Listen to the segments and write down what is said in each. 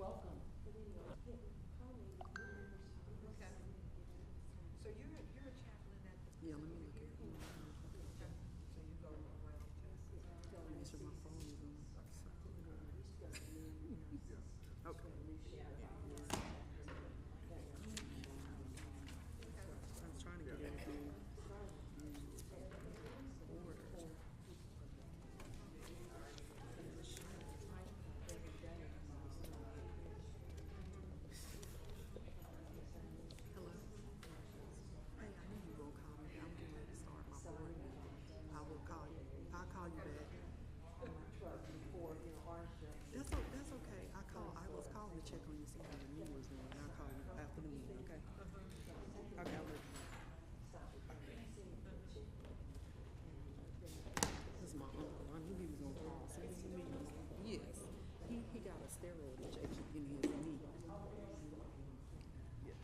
Yeah, let me look at it. Make sure my phone is on. Okay. I was trying to get everything in order. Hello. Hey, I knew you were gonna call me. I'm getting ready to start my board meeting. I will call you. I'll call you back. That's okay. I was calling to check on you, see how the meeting was going. I'll call you after the meeting, okay? Okay, I'll let you. This is my uncle. I knew he was gonna call. So this meeting was, yes. He got a steroid injection in his knee. Yes.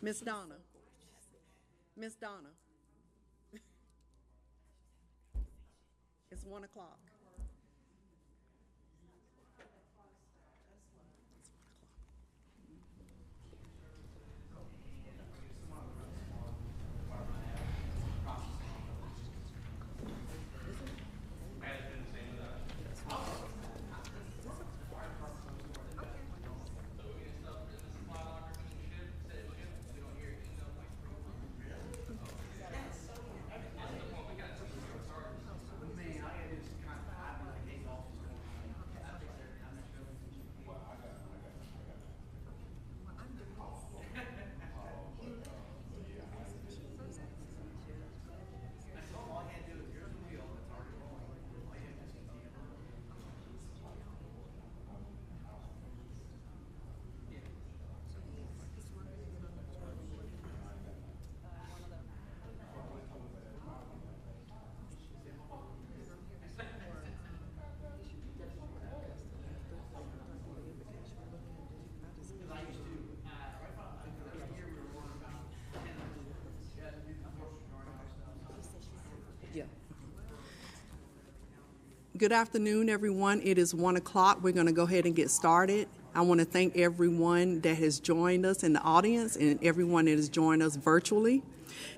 Miss Donna. Miss Donna. It's 1 o'clock. Yeah. Good afternoon, everyone. It is 1 o'clock. We're going to go ahead and get started. I want to thank everyone that has joined us in the audience and everyone that has joined us virtually.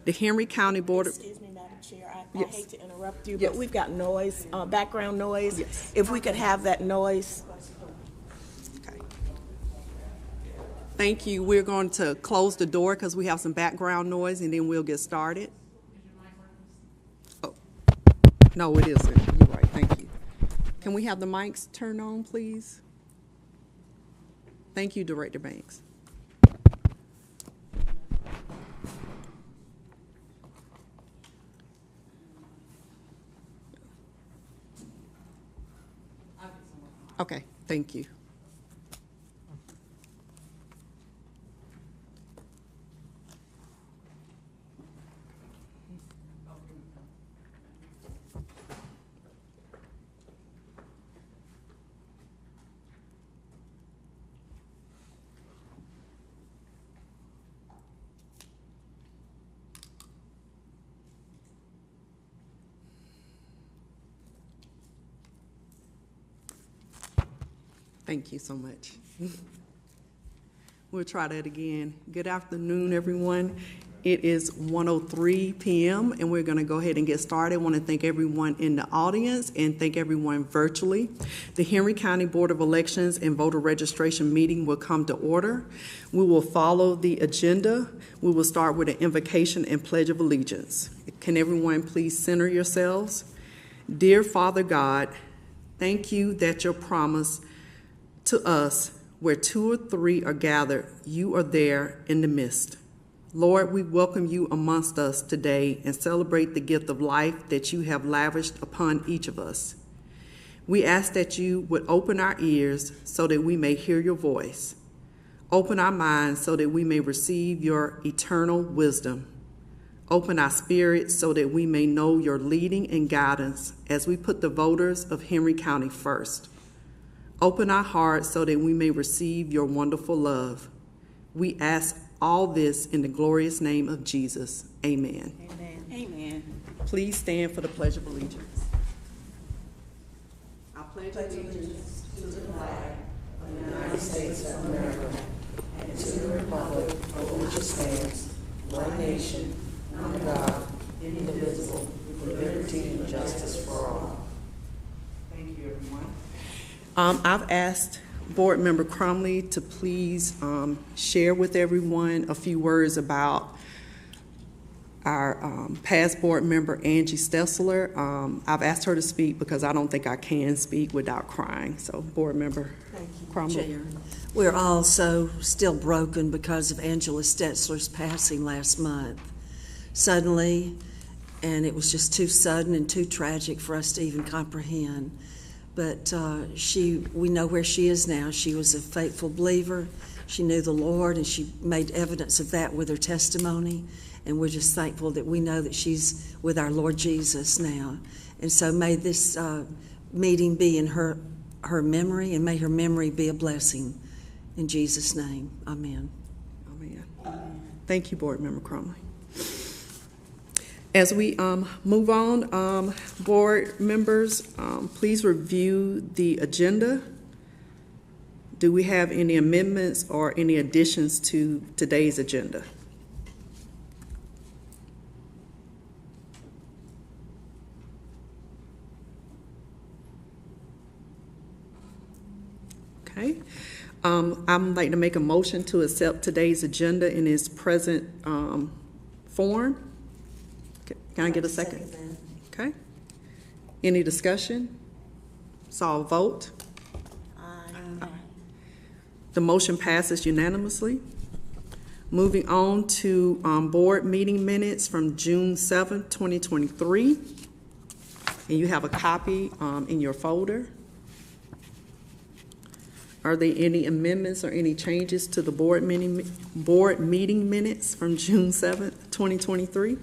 The Henry County Board of... Excuse me, Madam Chair, I Yes. hate to interrupt you, Yes. but we've got noise, background noise. Yes. If we could have that noise. Okay. Thank you. We're going to close the door because we have some background noise, and then we'll get started. Oh, no, it isn't. You're right. Thank you. Can we have the mics turned on, please? Thank you, Director Banks. Okay, thank you. Thank you so much. We'll try that again. Good afternoon, everyone. It is 1:03 p.m. and we're going to go ahead and get started. I want to thank everyone in the audience and thank everyone virtually. The Henry County Board of Elections and Voter Registration meeting will come to order. We will follow the agenda. We will start with an invocation and pledge of allegiance. Can everyone please center yourselves? Dear Father God, Thank you that your promise to us, where two or three are gathered, you are there in the midst. Lord, we welcome you amongst us today and celebrate the gift of life that you have lavished upon each of us. We ask that you would open our ears so that we may hear your voice. Open our minds so that we may receive your eternal wisdom. Open our spirits so that we may know your leading and guidance as we put the voters of Henry County first. Open our hearts so that we may receive your wonderful love. We ask all this in the glorious name of Jesus. Amen. Amen. Amen. Please stand for the Pledge of Allegiance. I pledge allegiance to the flag of the United States of America and to the republic for which it stands, one nation, under God, indivisible, with liberty and justice for all. Thank you, everyone. I've asked Board Member Crumley to please share with everyone a few words about our past board member, Angie Stessler. I've asked her to speak because I don't think I can speak without crying. So, Board Member Crumley. Chair. We're also still broken because of Angela Stetzler's passing last month. Suddenly, and it was just too sudden and too tragic for us to even comprehend. But we know where she is now. She was a faithful believer. She knew the Lord, and she made evidence of that with her testimony. And we're just thankful that we know that she's with our Lord Jesus now. And so may this meeting be in her memory, and may her memory be a blessing. In Jesus' name, amen. Amen. Thank you, Board Member Crumley. As we move on, board members, please review the agenda. Do we have any amendments or any additions to today's agenda? Okay. I'd like to make a motion to accept today's agenda in its present form. Can I get a second? Okay. Any discussion? So I'll vote. Aye. The motion passes unanimously. Moving on to board meeting minutes from June 7th, 2023. And you have a copy in your folder. Are there any amendments or any changes to the board meeting minutes from June 7th, 2023?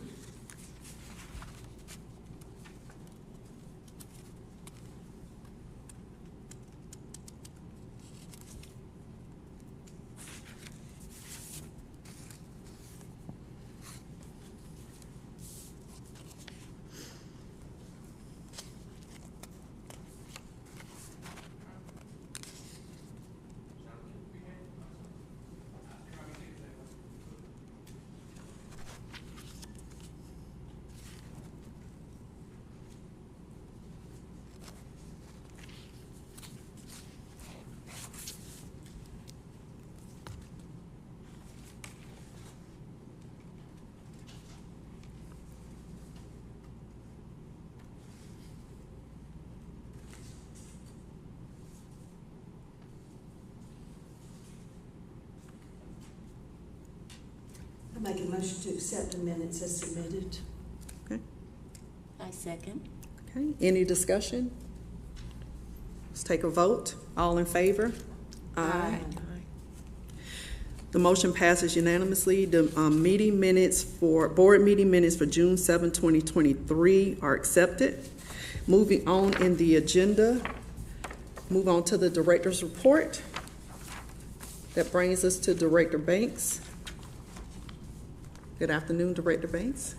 I make a motion to accept the minutes as submitted. Okay. I second. Okay. Any discussion? Let's take a vote. All in favor? Aye. The motion passes unanimously. The board meeting minutes for June 7, 2023 are accepted. Moving on in the agenda, move on to the director's report. That brings us to Director Banks. Good afternoon, Director Banks.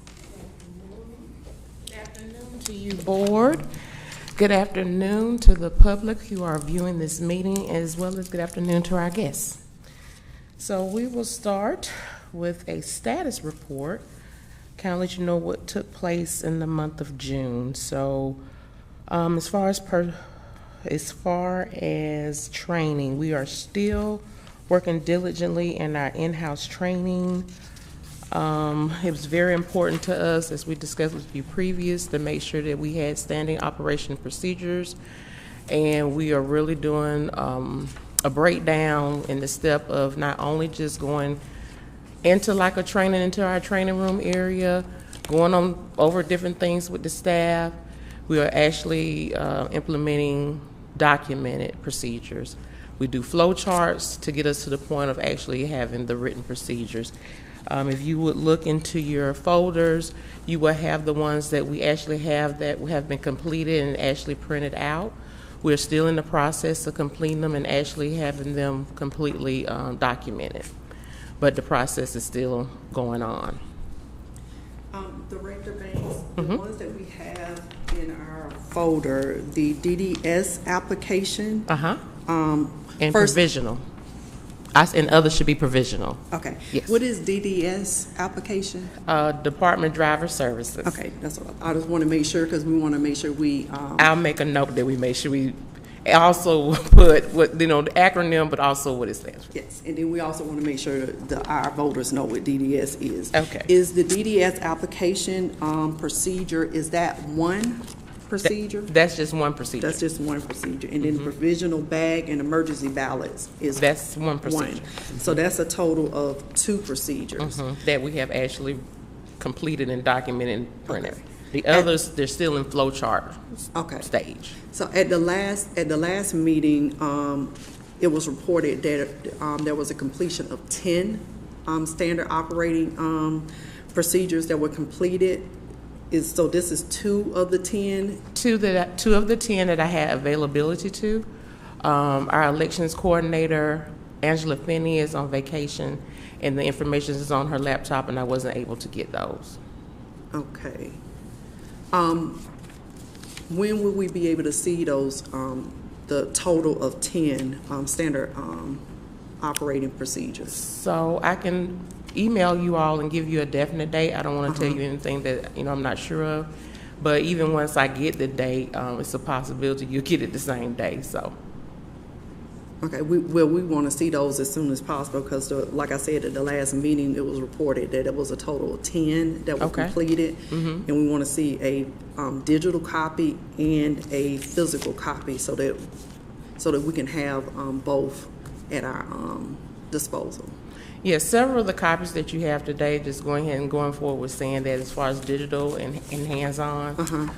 Good afternoon to you, Board. Good afternoon to the public who are viewing this meeting, as well as good afternoon to our guests. So we will start with a status report, kind of let you know what took place in the month of June. So as far as training, we are still working diligently in our in-house training. It was very important to us, as we discussed with you previous, to make sure that we had standing operation procedures and we are really doing a breakdown in the step of not only just going into like a training, into our training room area, going on over different things with the staff. We are actually implementing documented procedures. We do flow charts to get us to the point of actually having the written procedures. If you would look into your folders, you will have the ones that we actually have that have been completed and actually printed out. We're still in the process of completing them and actually having them completely documented. But the process is still going on. Director Banks, the ones that we have in our folder, the DDS application. And First- provisional. And others should be provisional. Okay. Yes. What is DDS application? Department Driver Services. Okay, that's what I just want to make sure, because we want to make sure we, I'll make a note that we make sure we also put what, the acronym, but also what it stands for. yes, and then we also want to make sure that our voters know what DDS is. Okay. Is the DDS application procedure, is that one procedure? That's just one procedure. That's just one procedure. And then the provisional bag and emergency ballots is That's one procedure. So that's a total of 2 procedures. That we have actually completed and documented and printed. Okay. The others, they're still in flow chart Okay. stage. So at the last meeting, it was reported that there was a completion of 10 standard operating procedures that were completed. So this is 2 of the 10? Two of the 10 that I had availability to. Our elections coordinator, Angela Finney, is on vacation, and the information is on her laptop, and I wasn't able to get those. Okay. When will we be able to see those, the total of 10 standard operating procedures? So I can email you all and give you a definite date. I don't want to tell you anything that I'm not sure of. But even once I get the date, it's a possibility you'll get it the same day. So. Okay, we want to see those as soon as possible, because like I said, at the last meeting, it was reported that it was a total of 10 that were Okay. completed. And we want to see a digital copy and a physical copy so that we can have both at our disposal. Yes, several of the copies that you have today, just going ahead and going forward with saying that as far as digital and hands-on,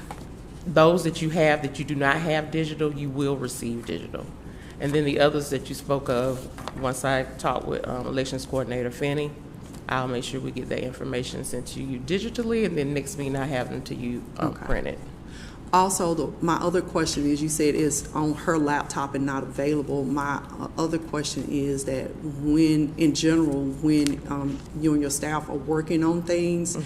those that you have that you do not have digital, you will receive digital. And then the others that you spoke of, once I talk with elections coordinator Finney, I'll make sure we get that information sent to you digitally, and then next meeting I have them to you printed. Also, my other question is, you said it's on her laptop and not available. My other question is that when you and your staff are working on things,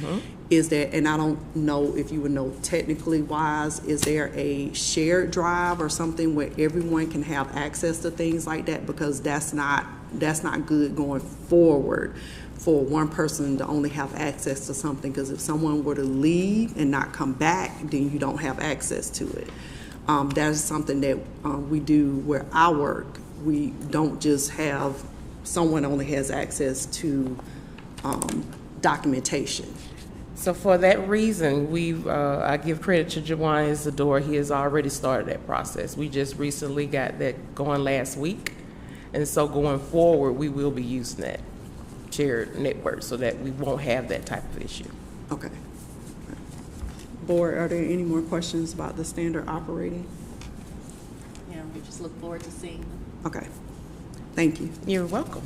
is there, and I don't know if you would know technically wise, is there a shared drive or something where everyone can have access to things like that? Because that's not good going forward for one person to only have access to something, because if someone were to leave and not come back, then you don't have access to it. That is something that we do where I work. We don't just have someone only has access to documentation. So for that reason, I give credit to Jawan Isidore. He has already started that process. We just recently got that going last week. And so going forward, we will be using that shared network so that we won't have that type of issue. Okay. Board, are there any more questions about the standard operating? Yeah, we just look forward to seeing them. Okay. Thank you. You're welcome.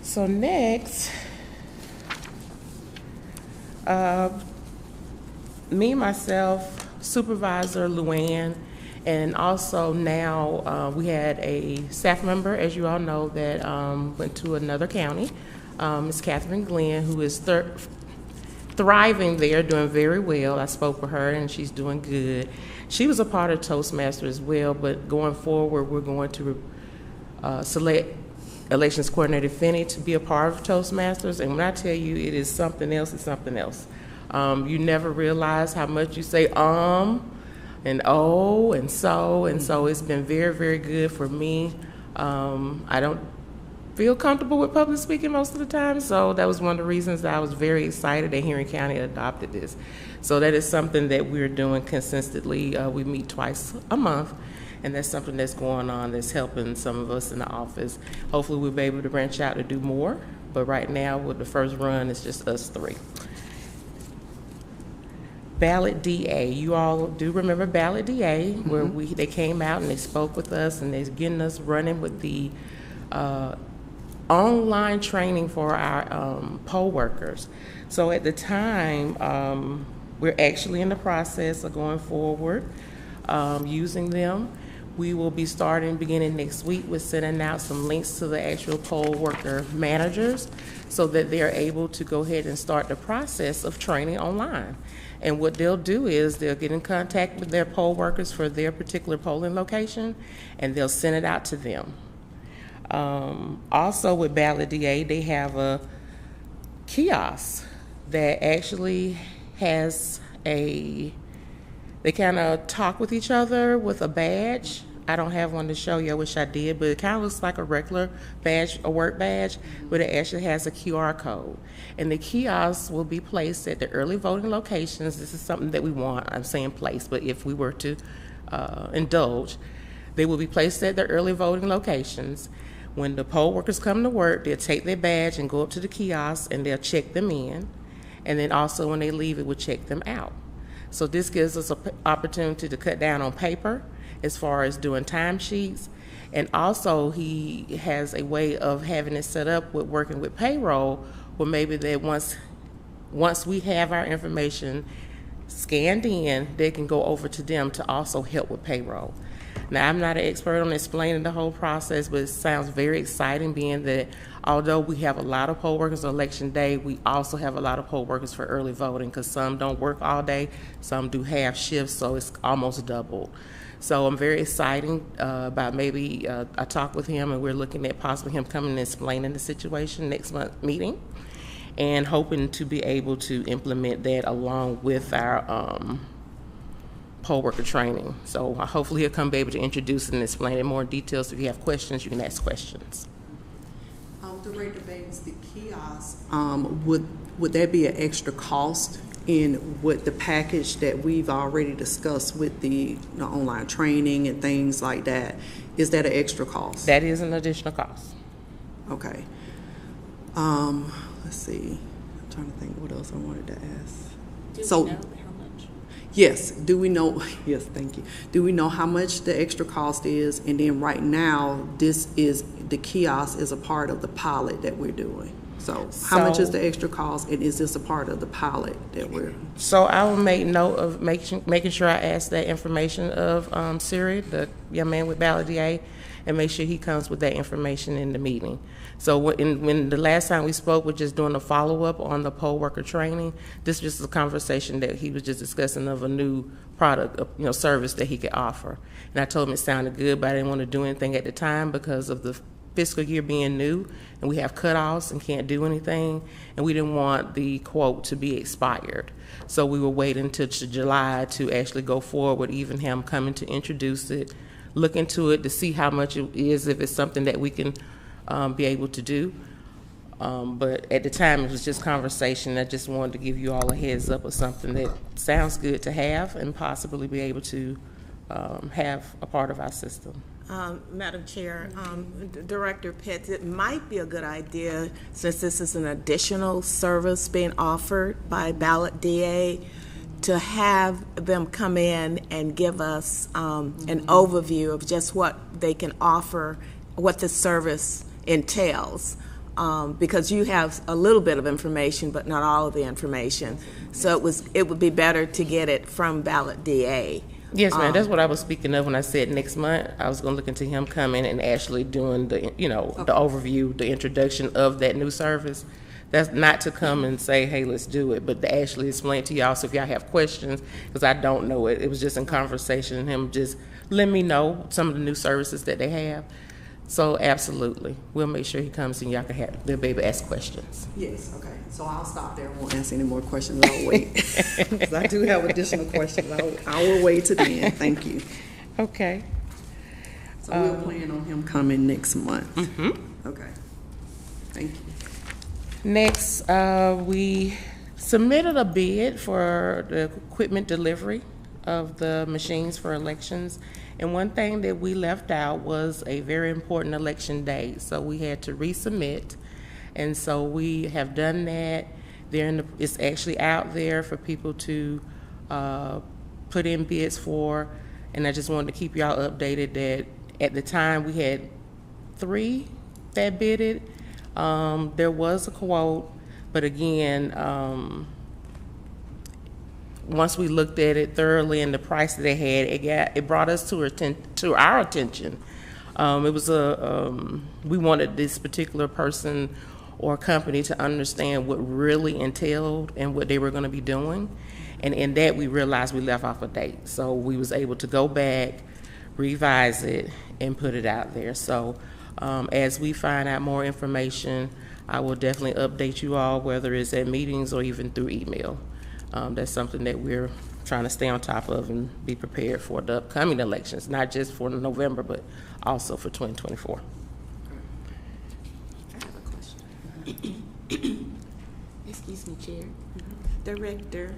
So next, me, myself, Supervisor Luann, and also now we had a staff member, as you all know, that went to another county, Ms. Catherine Glenn, who is thriving there, doing very well. I spoke with her, and she's doing good. She was a part of Toastmasters as well, but going forward, we're going to select Elections Coordinator Finney to be a part of Toastmasters. And when I tell you it is something else, it's something else. You never realize how much you say and oh and so it's been very, very good for me. I don't feel comfortable with public speaking most of the time, so that was one of the reasons that I was very excited that Henry County adopted this. So that is something that we're doing consistently. We meet twice a month, and that's something that's going on that's helping some of us in the office. Hopefully we'll be able to branch out to do more, but right now with the first run, it's just us three. Ballot DA, you all do remember Ballot DA, where they came out and they spoke with us, and they're getting us running with the online training for our poll workers. So at the time, we're actually in the process of going forward using them. We will be starting beginning next week with sending out some links to the actual poll worker managers so that they're able to go ahead and start the process of training online. And what they'll do is they'll get in contact with their poll workers for their particular polling location, and they'll send it out to them. Also with Ballot DA, they have a kiosk that actually has they kind of talk with each other with a badge. I don't have one to show you, I wish I did, but it kind of looks like a regular badge, a work badge, but it actually has a QR code. And the kiosks will be placed at the early voting locations. This is something that we want, I'm saying place, but if we were to indulge, they will be placed at the early voting locations. When the poll workers come to work, they'll take their badge and go up to the kiosk and they'll check them in. And then also when they leave, it will check them out. So this gives us an opportunity to cut down on paper as far as doing timesheets. And also he has a way of having it set up with working with payroll, where maybe that once we have our information scanned in, they can go over to them to also help with payroll. Now, I'm not an expert on explaining the whole process, but it sounds very exciting, being that although we have a lot of poll workers on Election Day, we also have a lot of poll workers for early voting, because some don't work all day, some do half shifts, so it's almost doubled. So I'm very excited about maybe I talked with him, and we're looking at possibly him coming and explaining the situation next month meeting, and hoping to be able to implement that along with our poll worker training. So hopefully he'll come be able to introduce it and explain it more in detail. So if you have questions, you can ask questions. Director Bates, the kiosk, would there be an extra cost in with the package that we've already discussed with the online training and things like that? Is that an extra cost? That is an additional cost. Okay. Let's see. I'm trying to think what else I wanted to ask. Do So- we know how much? Yes, do we know, yes, thank you. Do we know how much the extra cost is? And then right now, the kiosk is a part of the pilot that we're doing. So how much is the extra cost, and is this a part of the pilot that we're? So I will make note of making sure I ask that information of Siri, the young man with Ballot DA, and make sure he comes with that information in the meeting. So when the last time we spoke, we're just doing a follow-up on the poll worker training. This was just a conversation that he was just discussing of a new product, service that he could offer. And I told him it sounded good, but I didn't want to do anything at the time because of the fiscal year being new, and we have cutoffs and can't do anything, and we didn't want the quote to be expired. So we were waiting until July to actually go forward with even him coming to introduce it, look into it to see how much it is, if it's something that we can be able to do. But at the time, it was just conversation. I just wanted to give you all a heads up of something that sounds good to have and possibly be able to have a part of our system. Madam Chair, Director Pitts, it might be a good idea, since this is an additional service being offered by Ballot DA, to have them come in and give us an overview of just what they can offer, what the service entails. Because you have a little bit of information, but not all of the information. So it would be better to get it from Ballot DA. Yes, ma'am. That's what I was speaking of when I said next month. I was going to look into him coming and actually doing the, the overview, the introduction of that new service. That's not to come and say, hey, let's do it, but to actually explain to y'all. So if y'all have questions, because I don't know it, it was just in conversation and him just let me know some of the new services that they have. So absolutely, we'll make sure he comes and y'all can they'll be able to ask questions. Yes, okay. So I'll stop there. I won't ask any more questions. I'll wait. Because I do have additional questions. I will wait to the end. Thank you. Okay. So we'll plan on him coming next month. Mm-hmm. Okay. Thank you. Next, we submitted a bid for the equipment delivery of the machines for elections. And one thing that we left out was a very important election day. So we had to resubmit. And so we have done that. It's actually out there for people to put in bids for. And I just wanted to keep y'all updated that at the time we had 3 that bidded. There was a quote, but again, once we looked at it thoroughly and the price that they had, it brought us to our attention. It was we wanted this particular person or company to understand what really entailed and what they were going to be doing. And in that, we realized we left off a date. So we was able to go back, revise it, and put it out there. So as we find out more information, I will definitely update you all, whether it's at meetings or even through email. That's something that we're trying to stay on top of and be prepared for the upcoming elections, not just for November, but also for 2024. I have a question. Excuse me, Chair. Director,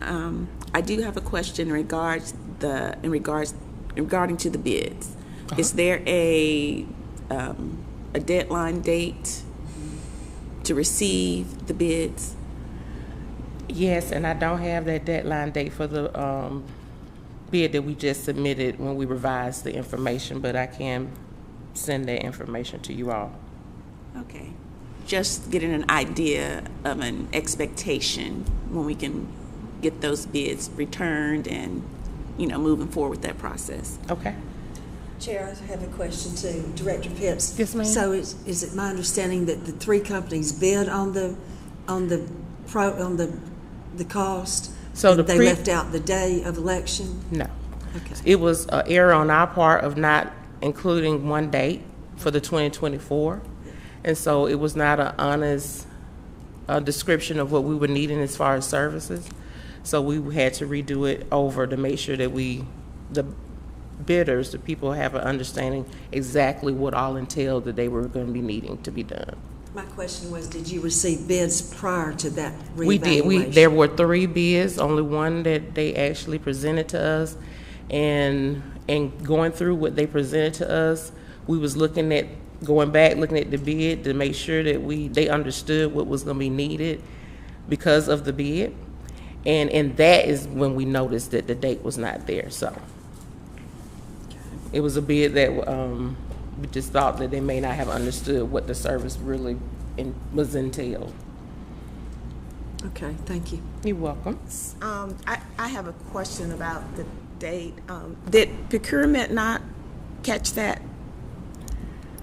I do have a question regarding to the bids. Is there a deadline date to receive the bids? Yes, and I don't have that deadline date for the bid that we just submitted when we revised the information, but I can send that information to you all. Okay. Just getting an idea of an expectation when we can get those bids returned and, moving forward with that process. Okay. Chair, I have a question too. Director Pitts. Yes, ma'am. So is it my understanding that the 3 companies bid on the cost? So and the they left out the day of election? No. Okay. It was an error on our part of not including one date for the 2024. And so it was not an honest description of what we were needing as far as services. So we had to redo it over to make sure that the bidders, the people, have an understanding exactly what all entailed that they were going to be needing to be done. My question was, did you receive bids prior to that reevaluation? We did. There were 3 bids, only one that they actually presented to us. And going through what they presented to us, we was looking at the bid to make sure that they understood what was going to be needed because of the bid. And that is when we noticed that the date was not there. So it was a bid that we just thought that they may not have understood what the service really was entailed. Okay, thank you. You're welcome. I have a question about the date. Did procurement not catch that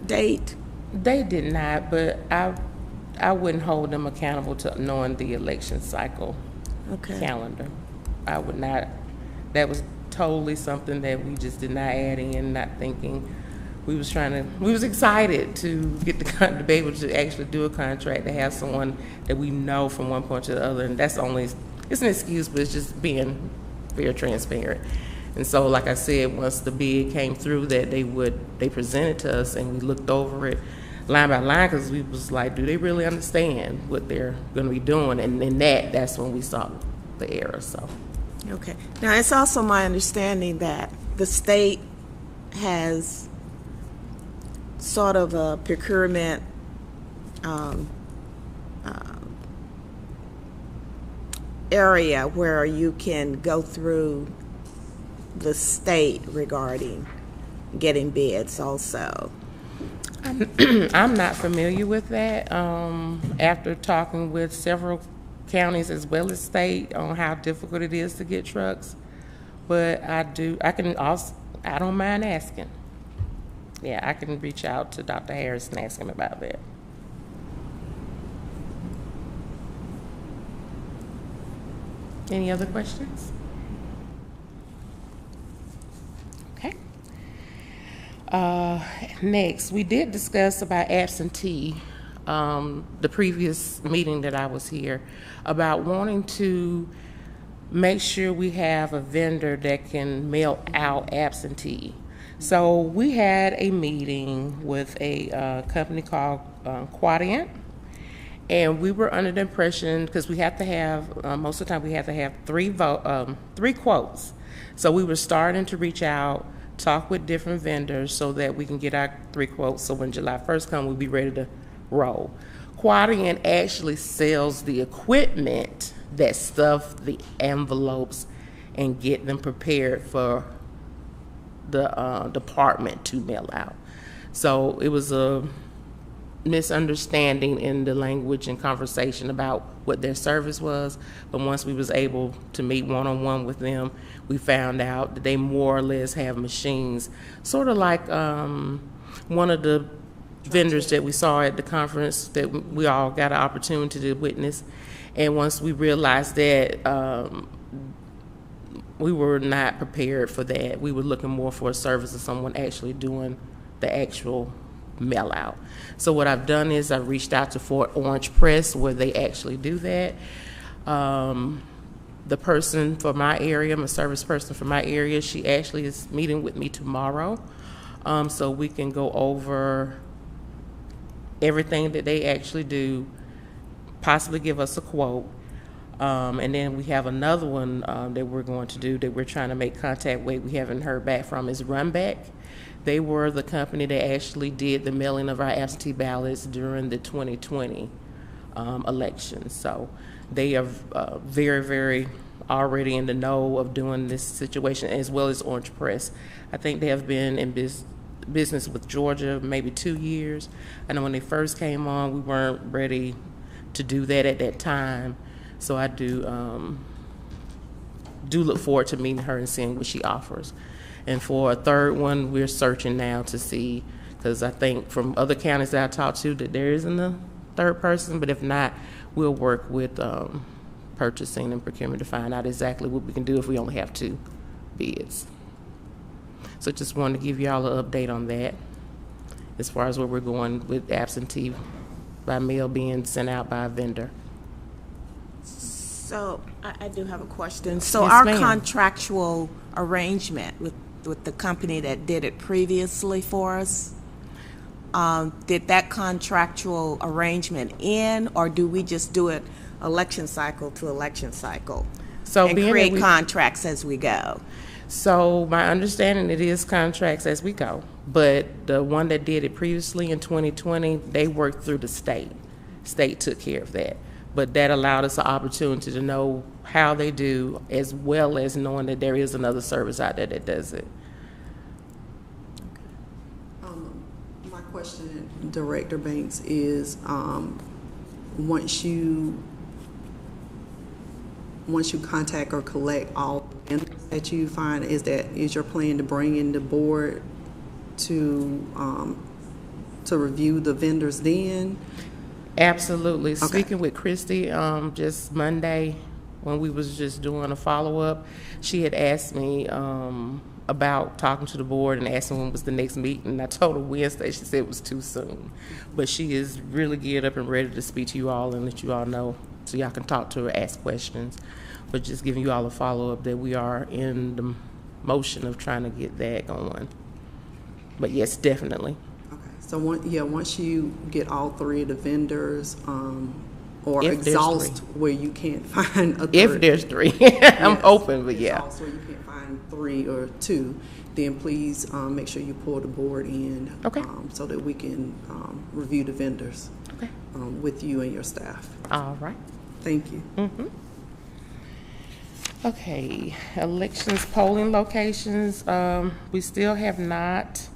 date? They did not, but I wouldn't hold them accountable to knowing the election cycle calendar. I would not. That was totally something that we just did not add in, not thinking. We was excited to get to be able to actually do a contract, to have someone that we know from one point to the other, and it's an excuse, but it's just being very transparent. And so, like I said, once the bid came through that they presented to us, and we looked over it line by line, because we was like, do they really understand what they're going to be doing? And in that's when we saw the error. So, Okay. Now, it's also my understanding that the state has sort of a procurement area where you can go through the state regarding getting bids also. I'm not familiar with that. After talking with several counties as well as state on how difficult it is to get trucks, but I don't mind asking. Yeah, I can reach out to Dr. Harris and ask him about that. Any other questions? Okay. Next, we did discuss about absentee, the previous meeting that I was here, about wanting to make sure we have a vendor that can mail out absentee. So we had a meeting with a company called Quadient. And we were under the impression, because we have to have, most of the time, we have to have three quotes. So we were starting to reach out, talk with different vendors so that we can get our 3 quotes. So when July 1st comes, we'll be ready to roll. Quadient actually sells the equipment that stuff the envelopes and get them prepared for the department to mail out. So it was a misunderstanding in the language and conversation about what their service was, but once we was able to meet one-on-one with them, we found out that they more or less have machines, sort of like one of the vendors that we saw at the conference that we all got an opportunity to witness. And once we realized that, we were not prepared for that. We were looking more for a service of someone actually doing the actual mail out. So what I've done is I've reached out to Fort Orange Press where they actually do that. The person for my area, my service person for my area, she actually is meeting with me tomorrow, so we can go over everything that they actually do, possibly give us a quote. And then we have another one that we're going to do that we're trying to make contact with. We haven't heard back from is Runback. They were the company that actually did the mailing of our absentee ballots during the 2020 election. So they are very, very already in the know of doing this situation, as well as Orange Press. I think they have been in business with Georgia maybe 2 years. I know when they first came on, we weren't ready to do that at that time. So I do look forward to meeting her and seeing what she offers. And for a third one, we're searching now to see, because I think from other counties that I talked to that there isn't a third person, but if not, we'll work with purchasing and procurement to find out exactly what we can do if we only have 2 bids. So just wanted to give y'all an update on that as far as where we're going with absentee by mail being sent out by a vendor. So I do have a question. So Yes, our ma'am. contractual arrangement with the company that did it previously for us, did that contractual arrangement end, or do we just do it election cycle to election cycle So and being that create we- contracts as we go? So my understanding, it is contracts as we go, but the one that did it previously in 2020, they worked through the state. State took care of that. But that allowed us an opportunity to know how they do, as well as knowing that there is another service out there that does it. My question, Director Banks, is once you contact or collect all the vendors that you find, is your plan to bring in the board to review the vendors then? Absolutely. Speaking with Christy, just Monday, when we was just doing a follow-up, she had asked me about talking to the board and asking when was the next meeting. I told her Wednesday. She said it was too soon. But she is really geared up and ready to speak to you all and let you all know so y'all can talk to her, ask questions. But just giving you all a follow-up that we are in the motion of trying to get that going. But yes, definitely. Okay, so once you get all 3 of the vendors, or If there's exhaust where you can't find a third. If there's 3, I'm Yes, open, but yeah. exhaust where you can't find 3 or 2, then please make sure you pull the board in. Okay. So that we can review the vendors Okay. with you and your staff. All right. Thank you. Okay, elections polling locations. We still have not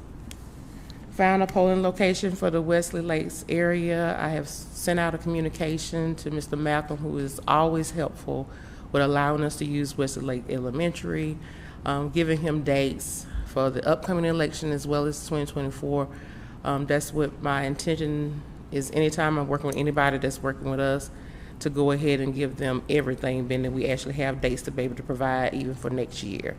found a polling location for the Wesley Lakes area. I have sent out a communication to Mr. Malcolm, who is always helpful with allowing us to use Wesley Lake Elementary, giving him dates for the upcoming election as well as 2024. That's what my intention is. Anytime I'm working with anybody that's working with us, to go ahead and give them everything, being that we actually have dates to be able to provide even for next year.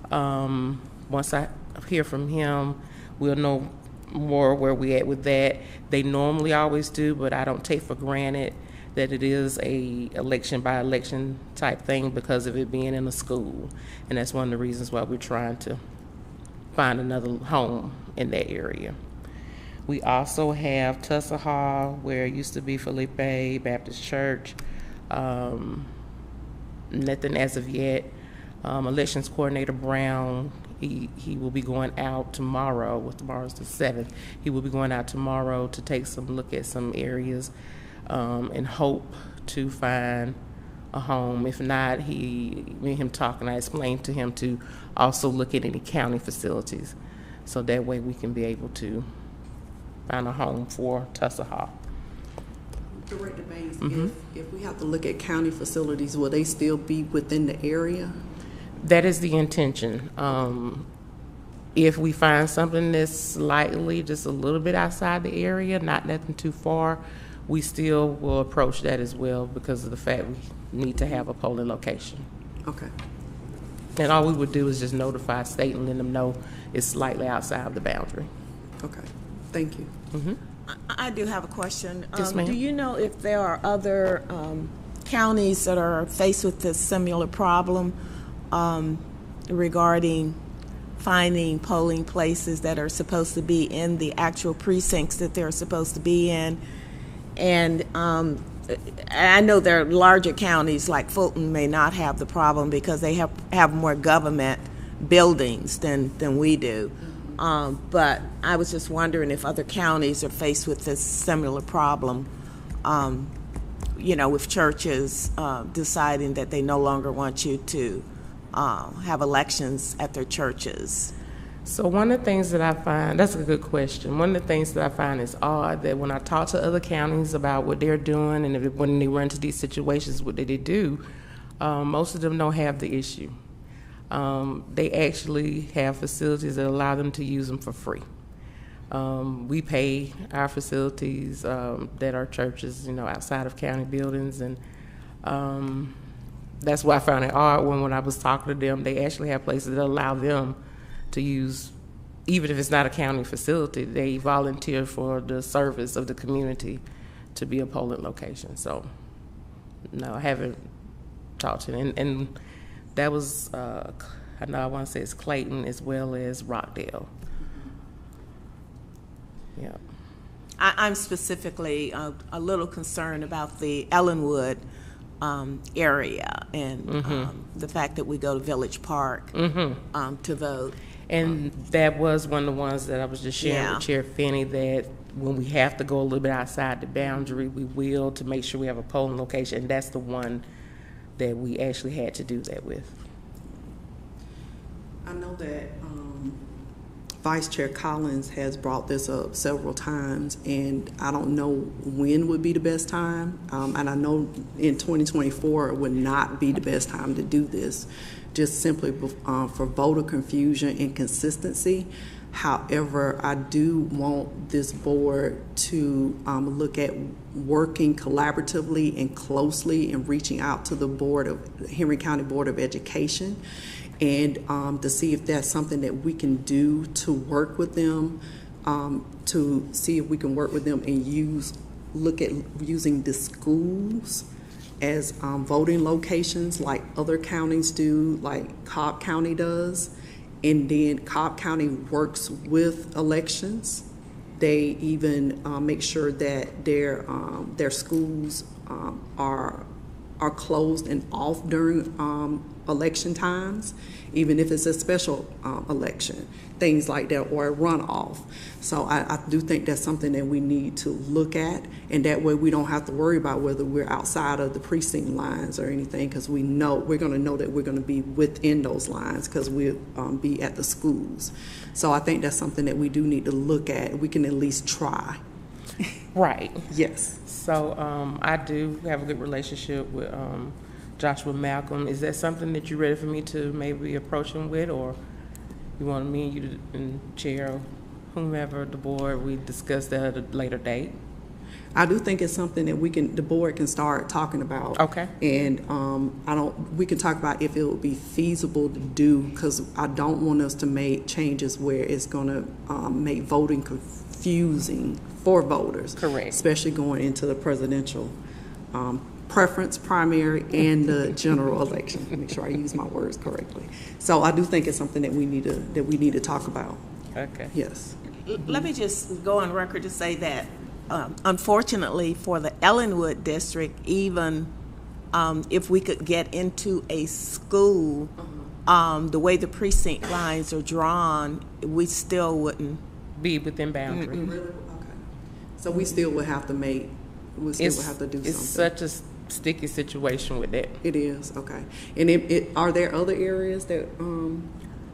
Once I hear from him, we'll know more where we at with that. They normally always do, but I don't take for granted that it is a election by election type thing because of it being in a school. And that's one of the reasons why we're trying to find another home in that area. We also have Tussa Hall, where it used to be Felipe Baptist Church. Nothing as of yet. Elections Coordinator Brown, he will be going out tomorrow. Well, tomorrow's the 7th. He will be going out tomorrow to take some look at some areas and hope to find a home. If not, me and him talking, I explained to him to also look at any county facilities, so that way we can be able to find a home for Tussa Hall. Director Baines, if we have to look at county facilities, will they still be within the area? That is the intention. If we find something that's slightly, just a little bit outside the area, not nothing too far, we still will approach that as well, because of the fact we need to have a polling location. Okay. And all we would do is just notify state and let them know it's slightly outside of the boundary. Okay. Thank you. I do have a question. Yes, ma'am. Do you know if there are other counties that are faced with this similar problem regarding finding polling places that are supposed to be in the actual precincts that they're supposed to be in? And I know there are larger counties like Fulton may not have the problem because they have more government buildings than we do. But I was just wondering if other counties are faced with this similar problem, with churches deciding that they no longer want you to have elections at their churches. So one of the things that I find, that's a good question. One of the things that I find is odd that when I talk to other counties about what they're doing and when they run into these situations, what they do, most of them don't have the issue. They actually have facilities that allow them to use them for free. We pay our facilities that are churches, outside of county buildings, and that's why I found it odd when I was talking to them. They actually have places that allow them to use, even if it's not a county facility, they volunteer for the service of the community to be a polling location. So, no, I haven't talked to them. And that was, I want to say it's Clayton as well as Rockdale. Yeah. I'm specifically a little concerned about the Ellenwood area and the fact that we go to Village Park to vote. And that was one of the ones that I was just sharing Yeah. with Chair Finney, that when we have to go a little bit outside the boundary, we will, to make sure we have a polling location. And that's the one that we actually had to do that with. I know that Vice Chair Collins has brought this up several times, and I don't know when would be the best time. And I know in 2024 it would not be the best time to do this, just simply for voter confusion and consistency. However, I do want this board to look at working collaboratively and closely and reaching out to the Henry County Board of Education, and to see if that's something that we can do to work with them, to see if we can work with them and look at using the schools as voting locations like other counties do, like Cobb County does. And then Cobb County works with elections. They even make sure that their schools are closed and off during election times, even if it's a special election, things like that, or a runoff. So I do think that's something that we need to look at, and that way we don't have to worry about whether we're outside of the precinct lines or anything, because we're going to know that we're going to be within those lines because we'll be at the schools. So I think that's something that we do need to look at. We can at least try. Right. Yes. So I do have a good relationship with Joshua Malcolm. Is that something that you're ready for me to maybe approach him with, or you want me and you to, and Chair or whomever, the board, we discuss that at a later date? I do think it's something that the board can start talking about. Okay. And we can talk about if it would be feasible to do, because I don't want us to make changes where it's going to make voting confusing for voters. Correct. Especially going into the presidential preference primary and the general election. Make sure I use my words correctly. So I do think it's something that we need to talk about. Okay. Yes. Let me just go on record to say that, unfortunately, for the Ellenwood district, even if we could get into a school, the way the precinct lines are drawn, we still wouldn't. Be within boundary. Really? Okay. So we still would have to make, we still would have to do It's something. such a sticky situation with that. It is, okay. And are there other areas that,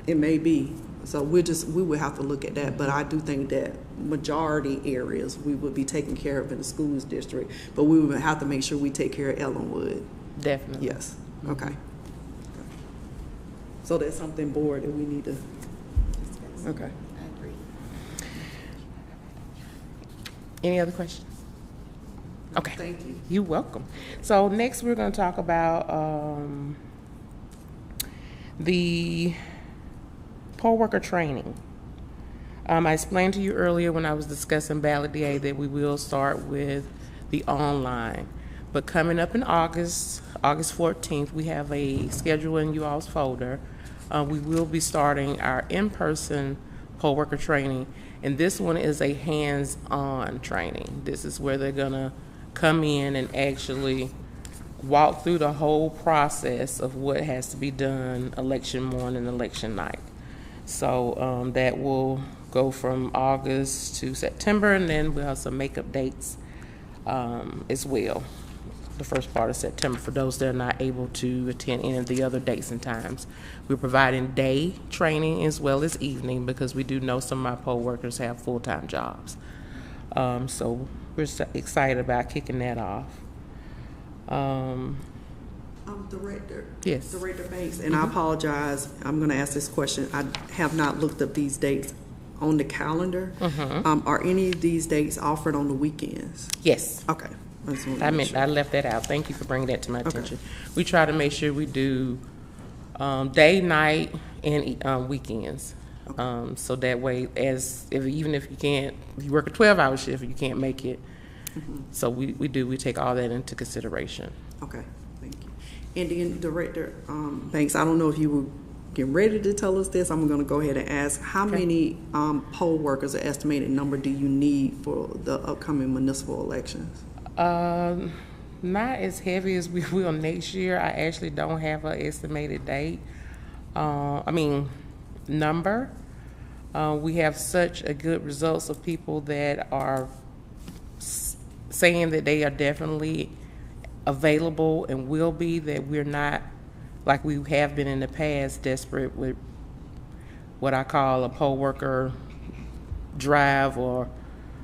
it may be? So we would have to look at that, but I do think that majority areas we would be taking care of in the schools district, but we would have to make sure we take care of Ellenwood. Definitely. Yes, okay. So that's something, board, that we need to, okay. I agree. Any other questions? Okay. Thank you. You're welcome. So next we're going to talk about the poll worker training. I explained to you earlier when I was discussing Ballot DA that we will start with the online. But coming up in August 14th, we have a schedule in you all's folder. We will be starting our in-person poll worker training, and this one is a hands-on training. This is where they're gonna come in and actually walk through the whole process of what has to be done election morning, election night. So that will go from August to September, and then we'll have some makeup dates as well. The first part of September for those that are not able to attend any of the other dates and times. We're providing day training as well as evening because we do know some of our poll workers have full-time jobs. So we're excited about kicking that off. Director. Yes. Director Banks, and I apologize, I'm gonna ask this question. I have not looked up these dates on the calendar. Are any of these dates offered on the weekends? Yes. Okay. I just wanted to make sure. I left that out. Thank you for bringing that to my attention. We try to make sure we do day, night, and weekends. So that way, even if you work a 12-hour shift, you can't make it. So we take all that into consideration. Okay, thank you. And then Director Banks, I don't know if you were getting ready to tell us this. I'm gonna go ahead and ask, how many poll workers, or estimated number, do you need for the upcoming municipal elections? Not as heavy as we will next year. I actually don't have an estimated date. Number. We have such a good results of people that are saying that they are definitely available and will be, that we're not, like we have been in the past, desperate with what I call a poll worker drive or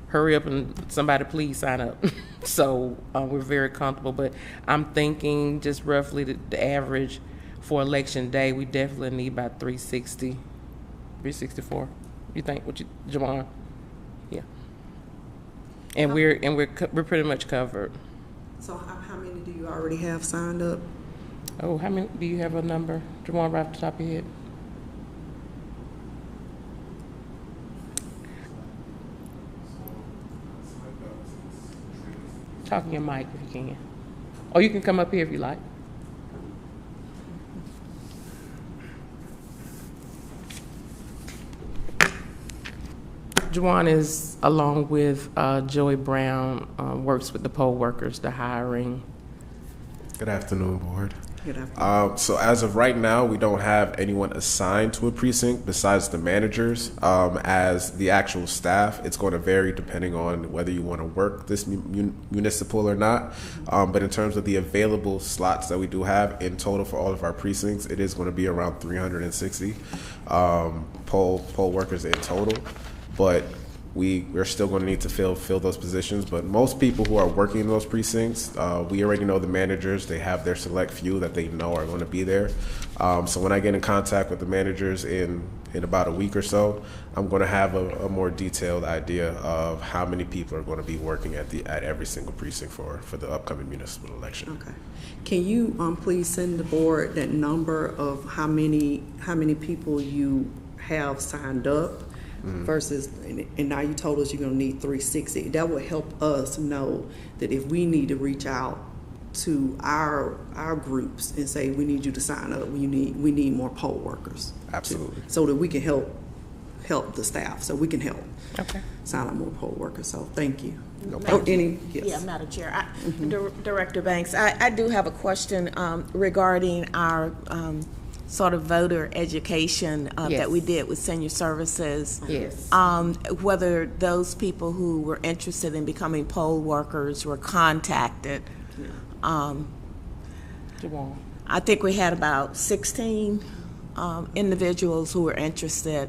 hurry up and somebody please sign up. So we're very comfortable, but I'm thinking just roughly the average for election day, we definitely need about 360, 364. You think, Jamar? Yeah. And we're pretty much covered. So how many do you already have signed up? Oh, how many, do you have a number, Jamar, right off the top of your head? Talk in your mic if you can. Or you can come up here if you like. Juwan is, along with Joey Brown, works with the poll workers, the hiring. Good afternoon, Board. Good afternoon. So as of right now, we don't have anyone assigned to a precinct besides the managers. As the actual staff, it's going to vary depending on whether you want to work this municipal or not. But in terms of the available slots that we do have in total for all of our precincts, it is going to be around 360 poll workers in total. But we're still going to need to fill those positions. But most people who are working in those precincts, we already know the managers. They have their select few that they know are going to be there. So when I get in contact with the managers in about a week or so, I'm going to have a more detailed idea of how many people are going to be working at every single precinct for the upcoming municipal election. Okay. Can you please send the board that number of how many people you have signed up? Versus, and now you told us you're going to need 360. That will help us know that if we need to reach out to our groups and say we need you to sign up, we need more poll workers. Absolutely. So that we can help help the staff, so we can help Okay. sign up more poll workers, so thank you. Madam- Yes. Yeah, Madam Chair. Director Banks, I do have a question regarding our sort of voter education Yes. that we did with senior services. Yes. Whether those people who were interested in becoming poll workers were contacted. Jawan. I think we had about 16 individuals who were interested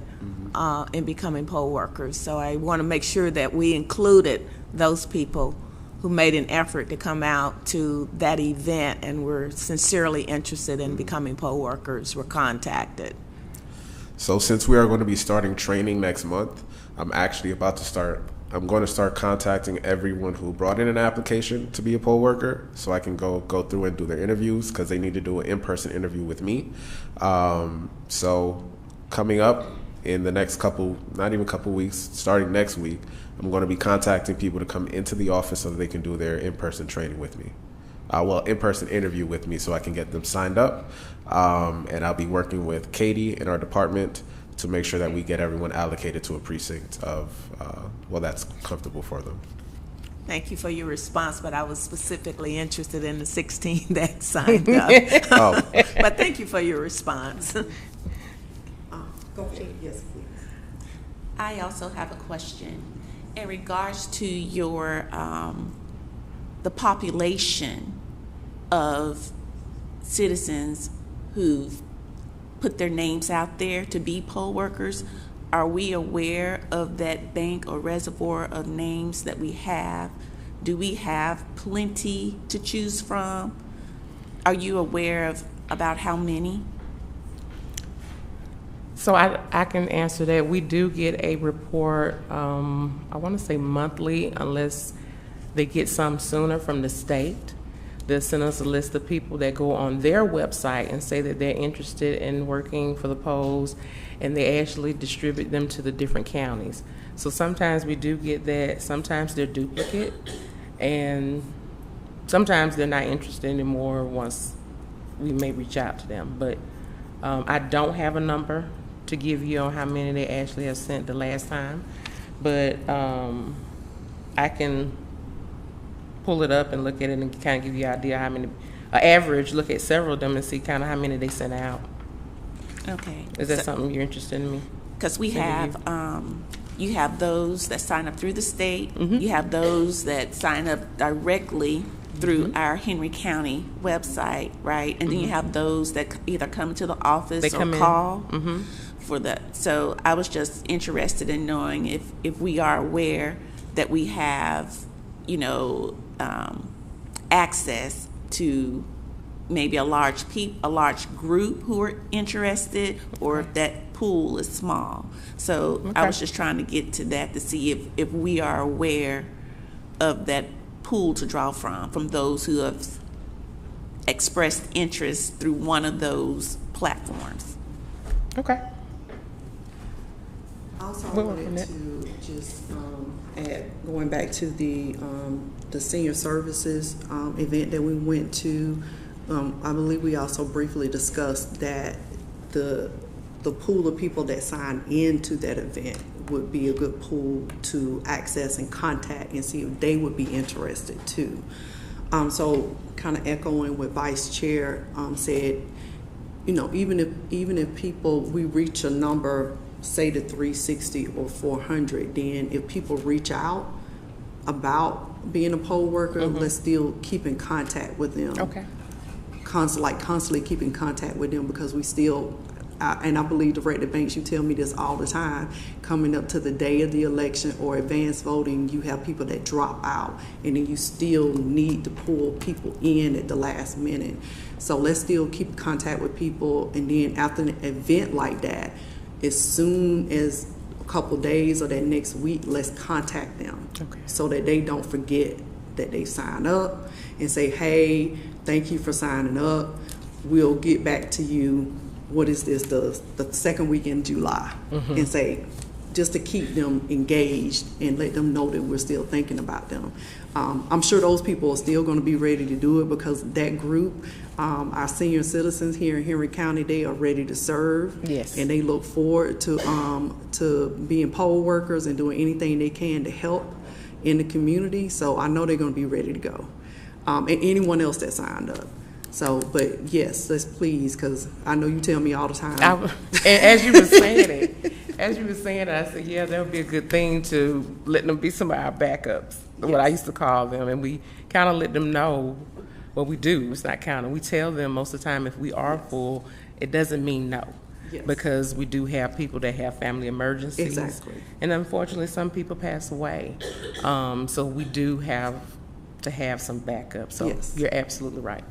in becoming poll workers. So I want to make sure that we included those people who made an effort to come out to that event and were sincerely interested in becoming poll workers were contacted. So since we are going to be starting training next month, I'm going to start contacting everyone who brought in an application to be a poll worker, so I can go through and do their interviews, because they need to do an in-person interview with me. So coming up in the next not even couple weeks, starting next week, I'm going to be contacting people to come into the office so that they can do their in-person training with me. In-person interview with me, so I can get them signed up. And I'll be working with Katie in our department to make sure that we get everyone allocated to a precinct that's comfortable for them. Thank you for your response, but I was specifically interested in the 16 that signed up. Oh, But thank you for your response. Go ahead, yes, please. I also have a question in regards to your the population of citizens who've put their names out there to be poll workers. Are we aware of that bank or reservoir of names that we have? Do we have plenty to choose from? Are you aware of about how many? So I can answer that. We do get a report, I want to say monthly, unless they get some sooner from the state. They'll send us a list of people that go on their website and say that they're interested in working for the polls, and they actually distribute them to the different counties. So sometimes we do get that. Sometimes they're duplicate, and sometimes they're not interested anymore once we may reach out to them. But I don't have a number to give you on how many they actually have sent the last time, but I can pull it up and look at it and kind of give you an idea how many, average, look at several of them and see kind of how many they sent out. Okay. Is that something you're interested in me? Because we have, you have those that sign up through the state. Mm-hmm. You have those that sign up directly through Mm-hmm. our Henry County website, right? And then you have those that either come to the office They or come in. call Mm-hmm. for that. So I was just interested in knowing if we are aware that we have, access to maybe a large group who are interested, or if that pool is small. So I was just trying to get to that to see if we are aware of that pool to draw from those who have expressed interest through one of those platforms. Okay. Also, I We'll wanted work to just add, going back to the senior services event that we went to, I believe we also briefly discussed that the pool of people that sign into that event would be a good pool to access and contact and see if they would be interested too. So kind of echoing what Vice Chair said, even if people, we reach a number, say to 360 or 400, then if people reach out about being a poll worker, let's still keep in contact with them. Okay. Constantly keep in contact with them, because we still, and I believe Director Banks, you tell me this all the time, coming up to the day of the election or advanced voting, you have people that drop out, and then you still need to pull people in at the last minute. So let's still keep contact with people, and then after an event like that, as soon as a couple days or that next week, let's contact them. Okay. So that they don't forget that they signed up, and say, hey, thank you for signing up. We'll get back to you. What is this, the second week in July? And say, just to keep them engaged and let them know that we're still thinking about them. I'm sure those people are still going to be ready to do it because that group, our senior citizens here in Henry County, they are ready to serve. Yes. And they look forward to being poll workers and doing anything they can to help in the community. So I know they're going to be ready to go. And anyone else that signed up. So, but yes, let's please, because I know you tell me all the time. And as you were saying it, I said, yeah, that would be a good thing to let them be some of our backups, what I used to call them. And we kind of let them know what we do. It's not counting. We tell them most of the time if we are full, it doesn't mean no. Yes. Because we do have people that have family emergencies. Exactly. And unfortunately, some people pass away. So we do have to have some backup. So Yes. you're absolutely right.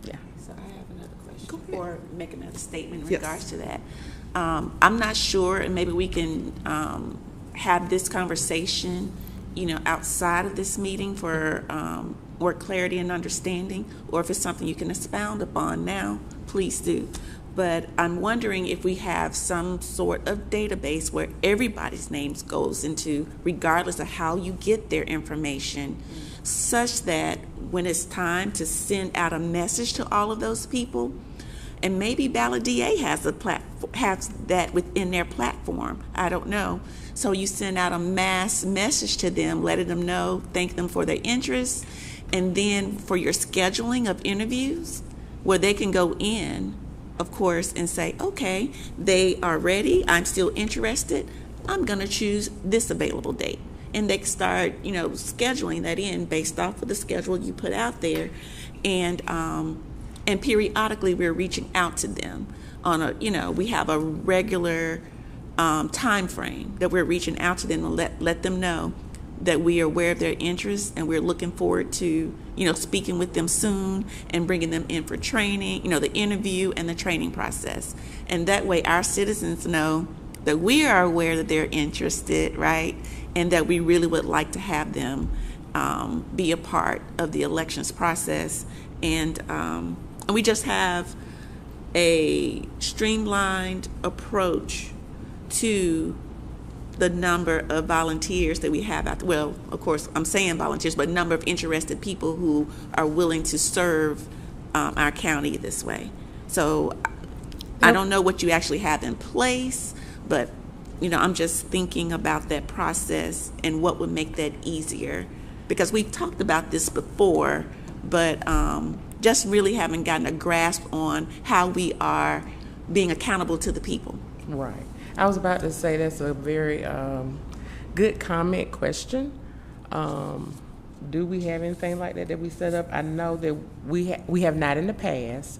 Yeah. So I have another question, or make another statement in Yes. regards to that. I'm not sure, and maybe we can have this conversation, outside of this meeting for more clarity and understanding, or if it's something you can expound upon now, please do. But I'm wondering if we have some sort of database where everybody's names goes into, regardless of how you get their information, such that when it's time to send out a message to all of those people, and maybe Ballot DA has that within their platform, I don't know. So you send out a mass message to them, letting them know, thank them for their interest, and then for your scheduling of interviews, where they can go in, of course, and say, okay, they are ready, I'm still interested, I'm gonna choose this available date. And they can start, scheduling that in based off of the schedule you put out there. And periodically we're reaching out to them on we have a regular time frame that we're reaching out to them and let them know that we are aware of their interests, and we're looking forward to, speaking with them soon and bringing them in for training, the interview and the training process. And that way our citizens know that we are aware that they're interested, right? And that we really would like to have them be a part of the elections process. And we just have a streamlined approach to the number of volunteers that we have out there. Well, of course, I'm saying volunteers, but number of interested people who are willing to serve our county this way. So I don't know what you actually have in place, but I'm just thinking about that process and what would make that easier, because we've talked about this before, but just really haven't gotten a grasp on how we are being accountable to the people. Right. I was about to say that's a very good comment question. Do we have anything like that we set up? I know that we have not in the past,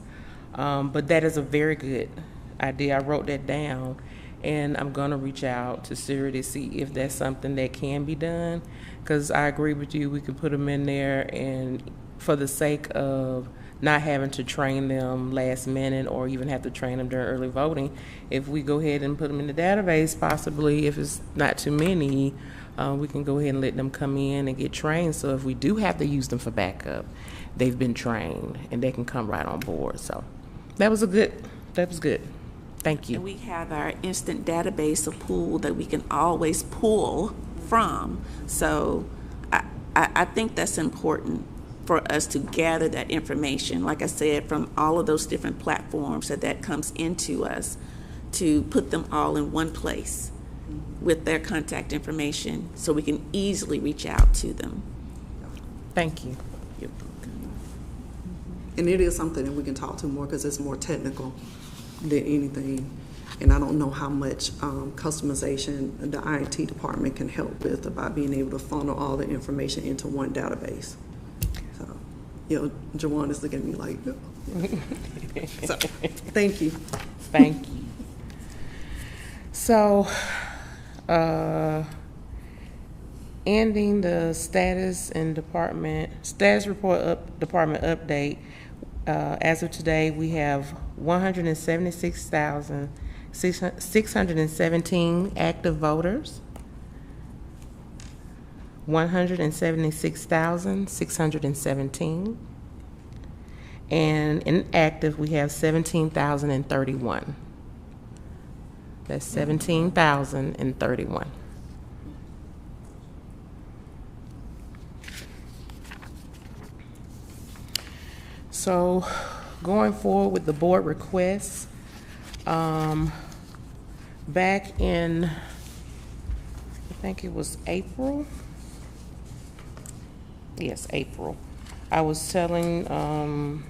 but that is a very good idea. I wrote that down, and I'm going to reach out to Siri to see if that's something that can be done, because I agree with you. We can put them in there, and for the sake of not having to train them last minute or even have to train them during early voting, if we go ahead and put them in the database, possibly if it's not too many, we can go ahead and let them come in and get trained. So if we do have to use them for backup, they've been trained and they can come right on board. So that was good. Thank you. And we have our instant database, a pool that we can always pull from. So I think that's important for us to gather that information, like I said, from all of those different platforms that comes into us, to put them all in one place with their contact information so we can easily reach out to them. Thank you. And it is something that we can talk to more because it's more technical than anything. And I don't know how much customization the IT department can help with about being able to funnel all the information into one database. So, Jawan is looking at me like, so, thank you. Thank you. So, ending the status report department update. As of today, we have 176,617 active voters. 176,617. And inactive, we have 17,031. That's 17,031. So, going forward with the board requests, back in, I think it was April. Yes, April. I was telling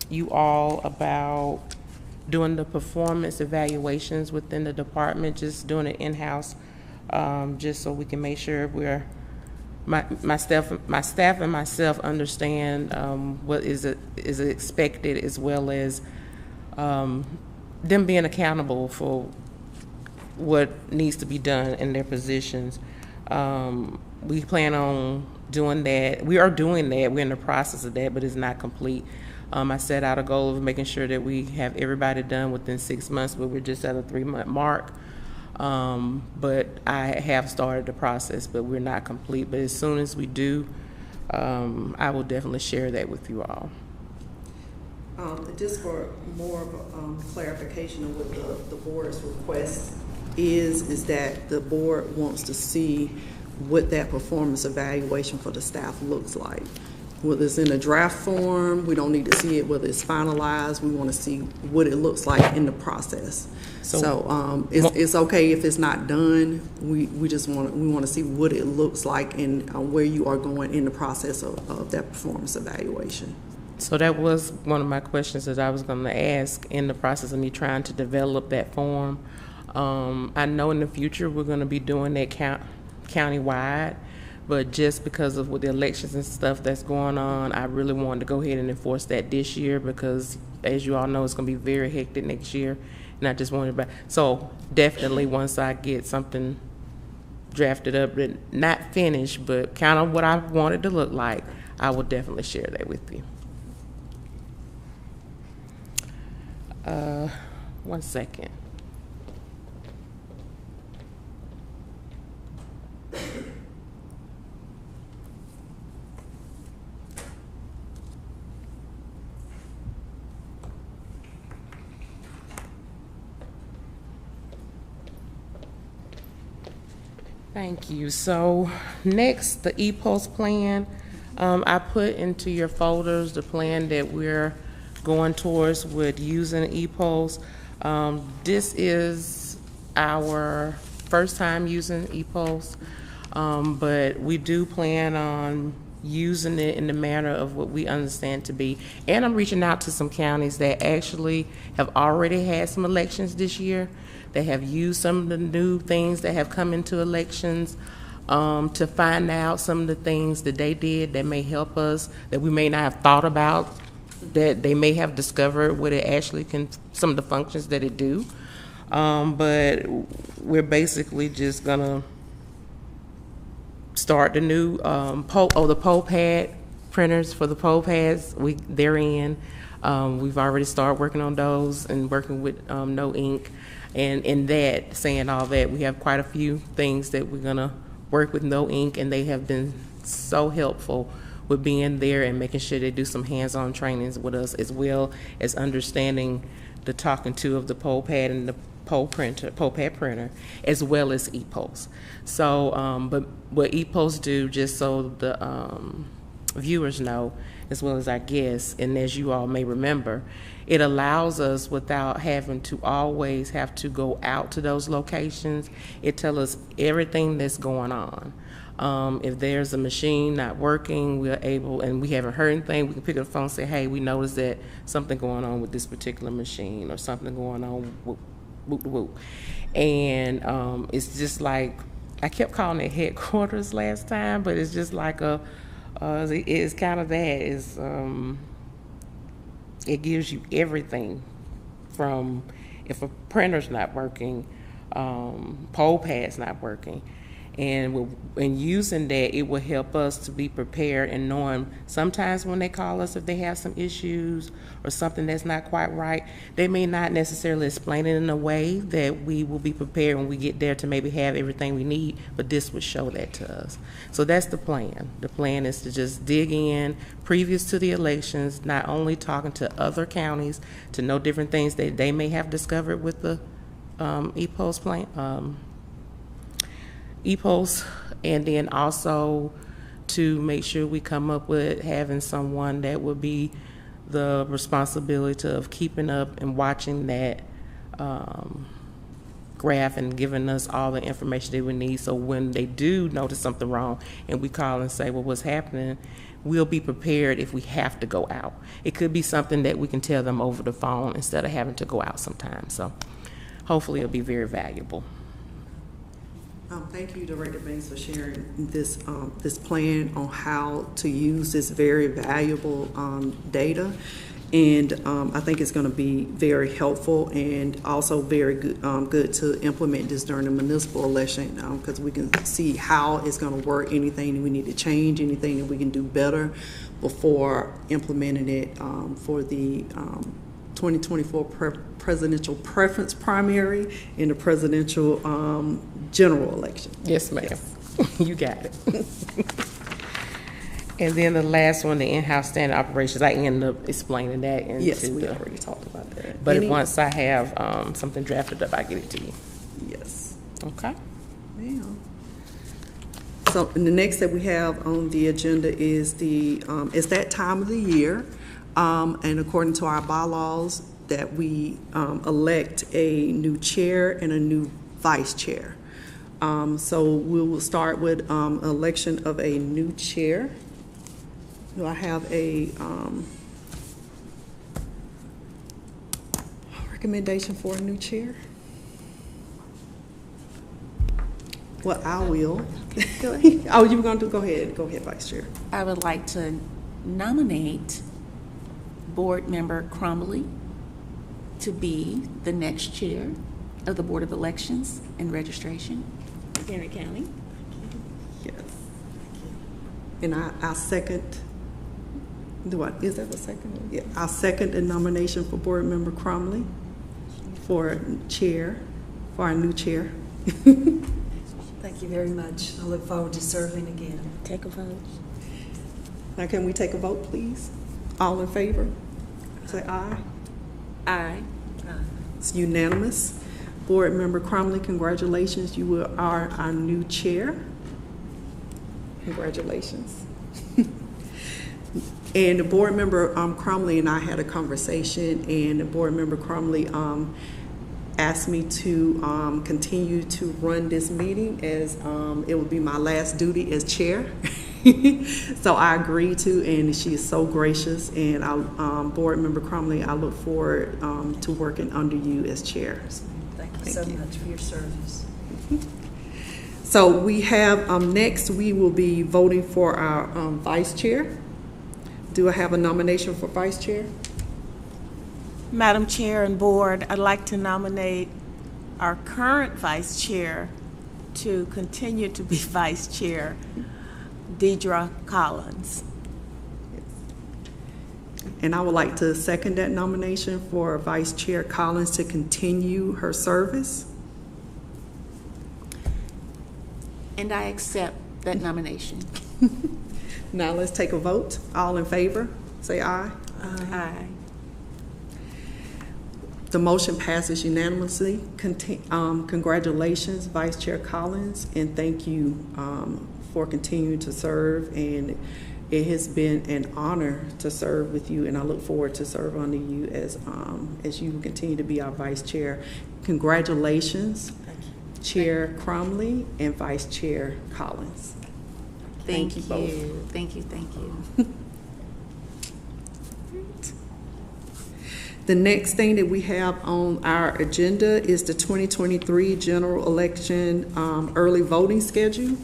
you all about doing the performance evaluations within the department, just doing it in-house, just so we can make sure my staff and myself understand what is expected, as well as them being accountable for what needs to be done in their positions. We plan on doing that. We are doing that. We're in the process of that, but it's not complete. I set out a goal of making sure that we have everybody done within 6 months, but we're just at a 3-month mark. But I have started the process, but we're not complete. But as soon as we do, I will definitely share that with you all. Just for more of a clarification of what the board's request is that the board wants to see what that performance evaluation for the staff looks like. Whether it's in a draft form, we don't need to see it. Whether it's finalized, we want to see what it looks like in the process. So it's okay if it's not done. We just want to see what it looks like and where you are going in the process of that performance evaluation. So that was one of my questions that I was going to ask in the process of me trying to develop that form. I know in the future we're going to be doing that countywide, but just because of with the elections and stuff that's going on, I really wanted to go ahead and enforce that this year because, as you all know, it's going to be very hectic next year, and I just wanted to. So definitely, once I get something drafted up, but not finished, but kind of what I want it to look like, I will definitely share that with you. 1 second. Thank you. So next, the ePost plan. I put into your folders the plan that we're going towards with using ePost. This is our first time using ePost, but we do plan on using it in the manner of what we understand to be. And I'm reaching out to some counties that actually have already had some elections this year. They have used some of the new things that have come into elections to find out some of the things that they did that may help us, that we may not have thought about, that they may have discovered what it actually can, some of the functions that it do. But we're basically just gonna start the new the poll pad printers for the poll pads. They're in. We've already started working on those and working with No Ink. And in that, saying all that, we have quite a few things that we're gonna work with No Ink, and they have been so helpful with being there and making sure they do some hands-on trainings with us, as well as understanding the talking to of the poll pad and the poll pad printer, as well as ePost. So, but what ePost do, just so the viewers know, as well as our guests, and as you all may remember, it allows us, without having to always have to go out to those locations, it tells us everything that's going on. If there's a machine not working, we're able, and we haven't heard anything, we can pick up the phone and say, hey, we noticed that something going on with this particular machine, or something going on with and it's just like, I kept calling it headquarters last time, but it's just like it's kind of that. It's it gives you everything from if a printer's not working, poll pad's not working, and using that, it will help us to be prepared and knowing sometimes when they call us, if they have some issues or something that's not quite right, they may not necessarily explain it in a way that we will be prepared when we get there to maybe have everything we need, but this would show that to us. So that's the plan. The plan is to just dig in previous to the elections, not only talking to other counties to know different things that they may have discovered with the EPOS plan, EPOS, and then also to make sure we come up with having someone that would be the responsibility of keeping up and watching that graph and giving us all the information that we need, so when they do notice something wrong and we call and say, well, what's happening, we'll be prepared if we have to go out. It could be something that we can tell them over the phone instead of having to go out sometimes. So hopefully it'll be very valuable. Thank you, Director Banks, for sharing this plan on how to use this very valuable data. And I think it's going to be very helpful and also very good to implement this during the municipal election, because we can see how it's going to work, anything that we need to change, anything that we can do better before implementing it for the 2024 presidential preference primary and the presidential general election. Yes, ma'am. You got it. And then the last one, the in-house standard operations, I ended up explaining that. Yes, we already talked about that. But once I have something drafted up, I get it to you. Yes. Okay. Ma'am. So the next that we have on the agenda is it's that time of the year, and according to our bylaws, that we elect a new chair and a new vice chair. So we will start with election of a new chair. Do I have a recommendation for a new chair? Well, I will. Go ahead. Oh, you were going to go ahead. Go ahead, Vice Chair. I would like to nominate Board Member Crumley to be the next chair of the Board of Elections and Registration, Henry County. Yes. And I second. Is that a second? Yeah, I second the nomination for Board Member Crumley for chair, for our new chair. Thank you very much. I look forward to serving again. Take a vote. Now, can we take a vote, please? All in favor? Say aye. Aye. It's unanimous. Board Member Crumley, congratulations. You are our new chair. Congratulations. And the Board Member Crumley and I had a conversation, and the Board Member Crumley asked me to continue to run this meeting as it would be my last duty as chair. So I agreed to, and she is so gracious. And Board Member Crumley, I look forward to working under you as chair. Thank you so much for your service. So we have, next we will be voting for our vice chair. Do I have a nomination for vice chair? Madam Chair and Board, I'd like to nominate our current vice chair to continue to be vice chair, Deidre Collins. And I would like to second that nomination for Vice Chair Collins to continue her service. And I accept that nomination. Now let's take a vote. All in favor, say aye. Aye. The motion passes unanimously. Congratulations, Vice Chair Collins, and thank you for continuing to serve. And it has been an honor to serve with you, and I look forward to serve under you as you continue to be our Vice Chair. Congratulations, Chair Crumley and Vice Chair Collins. Thank you. both. Thank you. The next thing that we have on our agenda is the 2023 general election early voting schedule.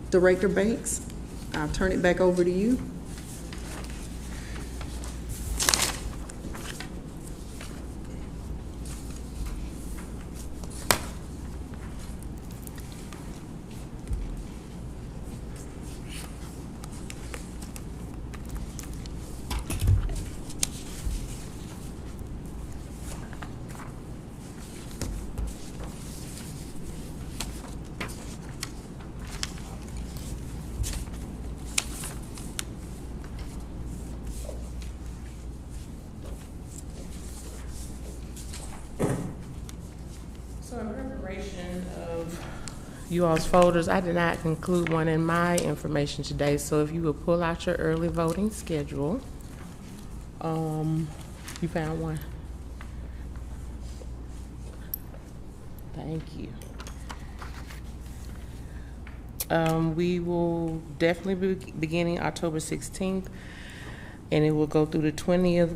Director Banks, I'll turn it back over to you. you all's folders. I did not include one in my information today, so if you would pull out your early voting schedule. You found one? Thank you. We will definitely be beginning October 16th, and it will go through the 20th.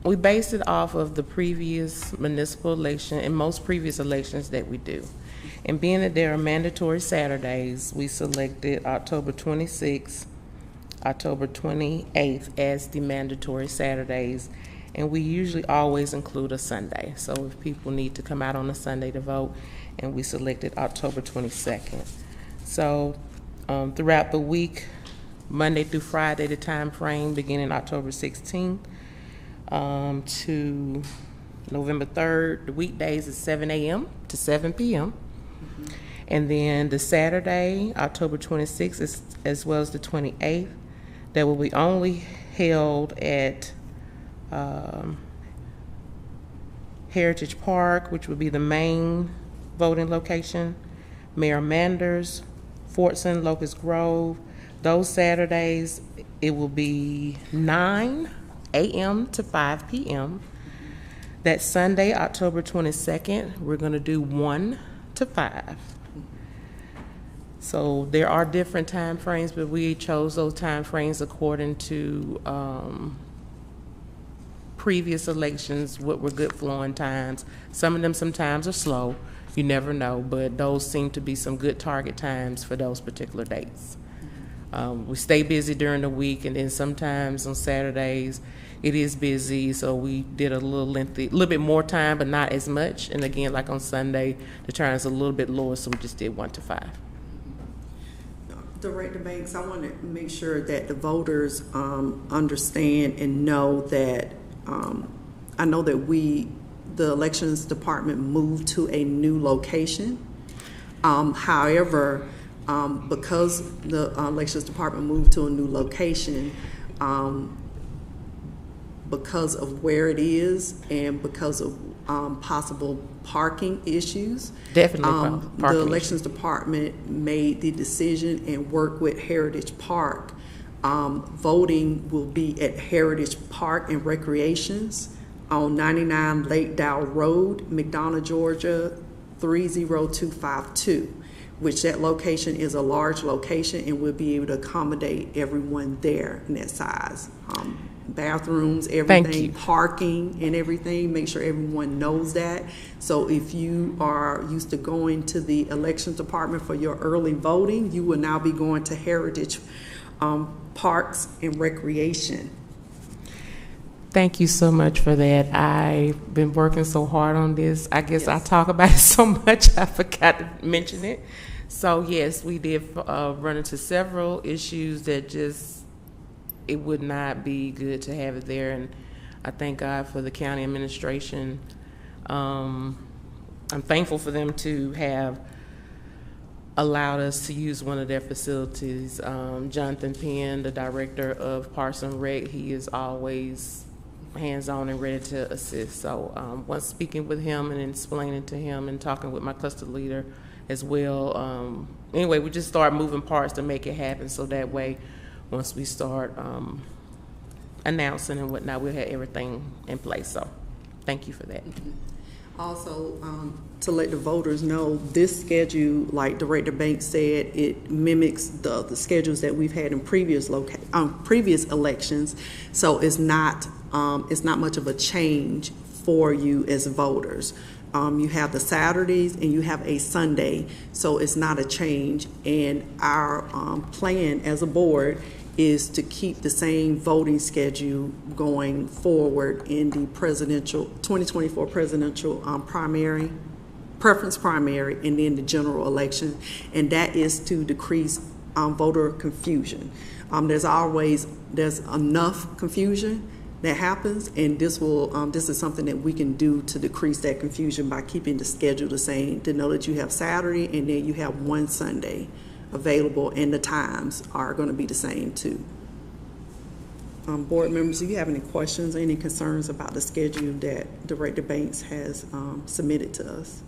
We based it off of the previous municipal election and most previous elections that we do. And being that there are mandatory Saturdays, we selected October 26th, October 28th as the mandatory Saturdays. And we usually always include a Sunday. So if people need to come out on a Sunday to vote, and we selected October 22nd. So throughout the week, Monday through Friday, the time frame beginning October 16th to November 3rd, the weekdays is 7 a.m. to 7 p.m. And then the Saturday, October 26th, as well as the 28th, that will be only held at Heritage Park, which would be the main voting location, Mayor Manders, Fortson, Locust Grove. Those Saturdays, it will be 9 a.m. to 5 p.m. That Sunday, October 22nd, we're going to do 1 to 5. So there are different time frames, but we chose those time frames according to previous elections, what were good flowing times. Some of them sometimes are slow, you never know, but those seem to be some good target times for those particular dates. We stay busy during the week, and then sometimes on Saturdays it is busy, so we did a little bit more time, but not as much. And again, like on Sunday, the time is a little bit lower, so we just did 1 to 5. Director Banks, I want to make sure that the voters understand and know that I know that the elections department moved to a new location. However, because the elections department moved to a new location, because of where it is and because of possible parking issues, Definitely the parking elections department made the decision and worked with Heritage Park. Voting will be at Heritage Park and Recreations on 99 Lake Dow Road, McDonough, Georgia 30252, which that location is a large location and we'll be able to accommodate everyone there in that size. Bathrooms, everything, parking and everything, make sure everyone knows that. So if you are used to going to the elections department for your early voting, you will now be going to Heritage Parks and Recreation. Thank you so much for that. I've been working so hard on this. I guess I talk about it so much I forgot to mention it. So yes, we did run into several issues that just, it would not be good to have it there. And I thank God for the county administration. I'm thankful for them to have allowed us to use one of their facilities. Jonathan Penn, the director of Parks and Rec, he is always hands-on and ready to assist. So once speaking with him and explaining to him and talking with my cluster leader as well, anyway, we just started moving parts to make it happen, so that way once we start announcing and whatnot, we'll have everything in place. So thank you for that. Also, to let the voters know, this schedule, like Director Banks said, it mimics the schedules that we've had in previous elections. So it's not much of a change for you as voters. You have the Saturdays and you have a Sunday, so it's not a change. And our plan as a board is to keep the same voting schedule going forward in the 2024 presidential preference primary, and then the general election, and that is to decrease voter confusion. There's enough confusion that happens, and this is something that we can do to decrease that confusion by keeping the schedule the same, to know that you have Saturday and then you have one Sunday available, and the times are going to be the same too. Board members, do you have any questions, any concerns about the schedule that Director Banks has submitted to us?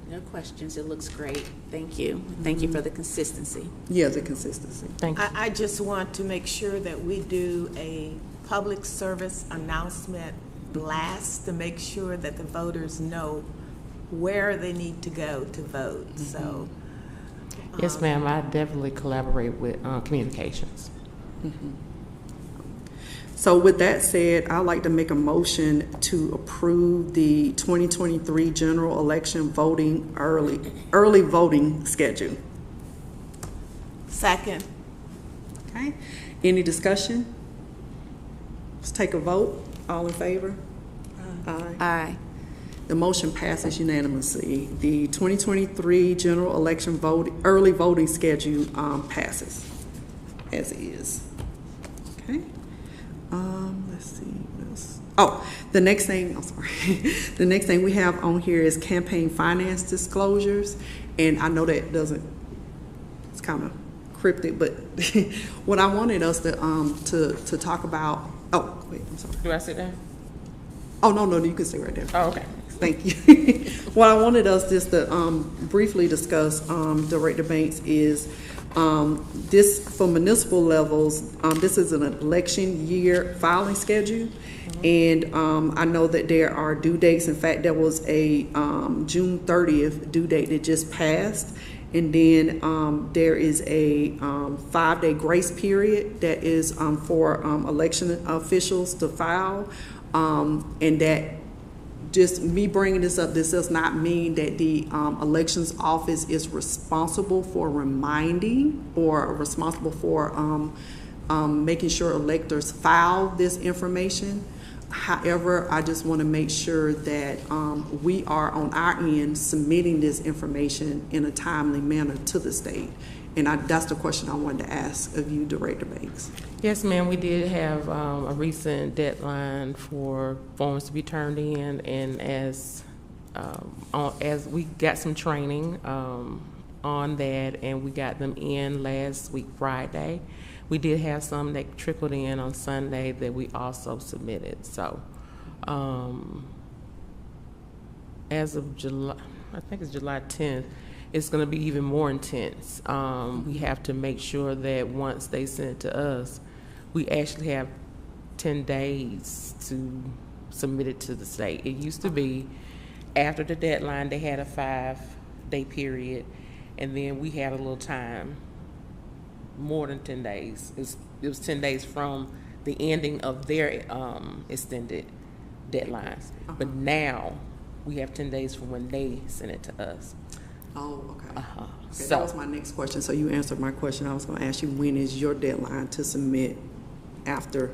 No questions. It looks great. Thank you. Thank you for the consistency. Yeah, the consistency. Thank you. I just want to make sure that we do a public service announcement blast to make sure that the voters know where they need to go to vote, so. Yes, ma'am, I definitely collaborate with communications. So with that said, I'd like to make a motion to approve the 2023 general election voting early voting schedule. Second. Okay, any discussion? Let's take a vote. All in favor? Aye. Aye. The motion passes unanimously. The 2023 general election early voting schedule passes as is. Okay. Let's see. What else? Oh, the next thing. I'm sorry. The next thing we have on here is campaign finance disclosures, and I know that doesn't. It's kind of cryptic, but what I wanted us to talk about. Oh, wait. I'm sorry. Do I sit down? Oh no, you can stay right there. Oh, okay. Thank you. What I wanted us just to briefly discuss, Director Banks, is this for municipal levels. This is an election year filing schedule, and I know that there are due dates. In fact, there was a June 30th due date that just passed, and then there is a 5-day grace period that is for election officials to file, and that. Just me bringing this up, this does not mean that the elections office is responsible for reminding or responsible for making sure electors file this information. However, I just want to make sure that we are on our end submitting this information in a timely manner to the state. And that's the question I wanted to ask of you, Director Banks. Yes, ma'am, we did have a recent deadline for forms to be turned in, and as we got some training on that, and we got them in last week Friday. We did have some that trickled in on Sunday that we also submitted. So as of July, I think it's July 10th, it's going to be even more intense. We have to make sure that once they send it to us, we actually have 10 days to submit it to the state. It used to be after the deadline, they had a 5-day period, and then we had a little time, more than 10 days. It was 10 days from the ending of their extended deadlines. But now we have 10 days from when they send it to us. Oh, okay. Okay, So that was my next question. So you answered my question. I was going to ask you, when is your deadline to submit after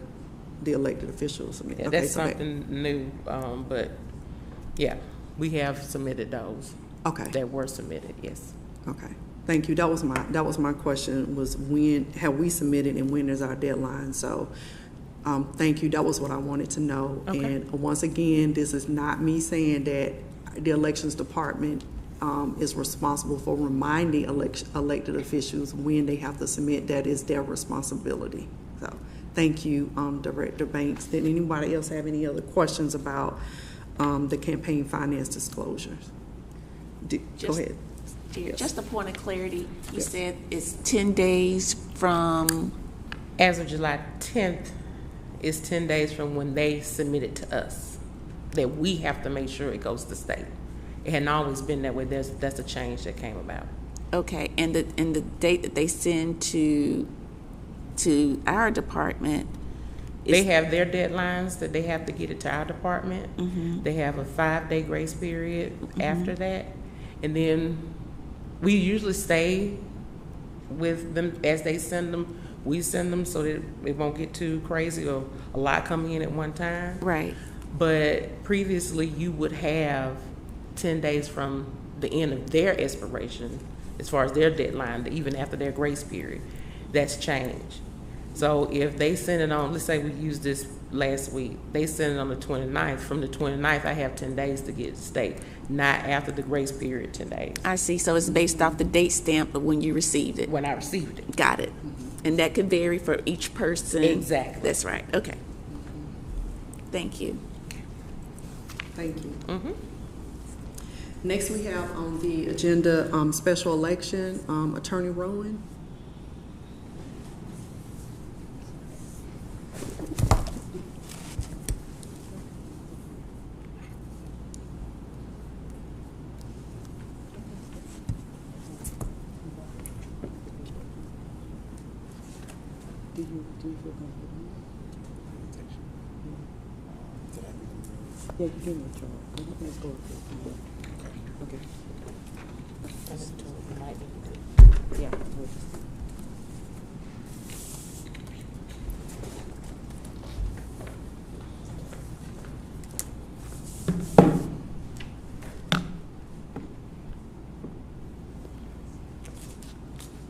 the elected officials submit? yeah, Okay, that's so something new, but yeah, we have submitted those Okay. that were submitted, yes. Okay. Thank you. That was my question, was when have we submitted and when is our deadline? So thank you. That was what I wanted to know. Okay. And once again, this is not me saying that the elections department is responsible for reminding elected officials when they have to submit. That is their responsibility. So thank you, Director Banks. Did anybody else have any other questions about the campaign finance disclosures? Go ahead. Dear, just a point of clarity, you said it's 10 days from, As of July 10th, it's 10 days from when they submit it to us, that we have to make sure it goes to state. It hadn't always been that way. That's a change that came about. okay, and the date that they send to our department They is, have their deadlines that they have to get it to our department. They have a 5-day grace period after that. And then we usually stay with them as they send them. We send them so that it won't get too crazy or a lot coming in at one time. right, But previously, you would have 10 days from the end of their expiration, as far as their deadline, even after their grace period. That's changed. So if they send it on, let's say we used this last week, they send it on the 29th. From the 29th, I have 10 days to get it to state, not after the grace period, 10 days, I see, so it's based off the date stamp of when you received it. when I received it. Got it. And that could vary for each person. Exactly. That's right, okay. Thank you. Thank you. Next, we have on the agenda, special election, Attorney Rowan. Yeah, you give me a chart. Let's go with it. Okay. Yeah.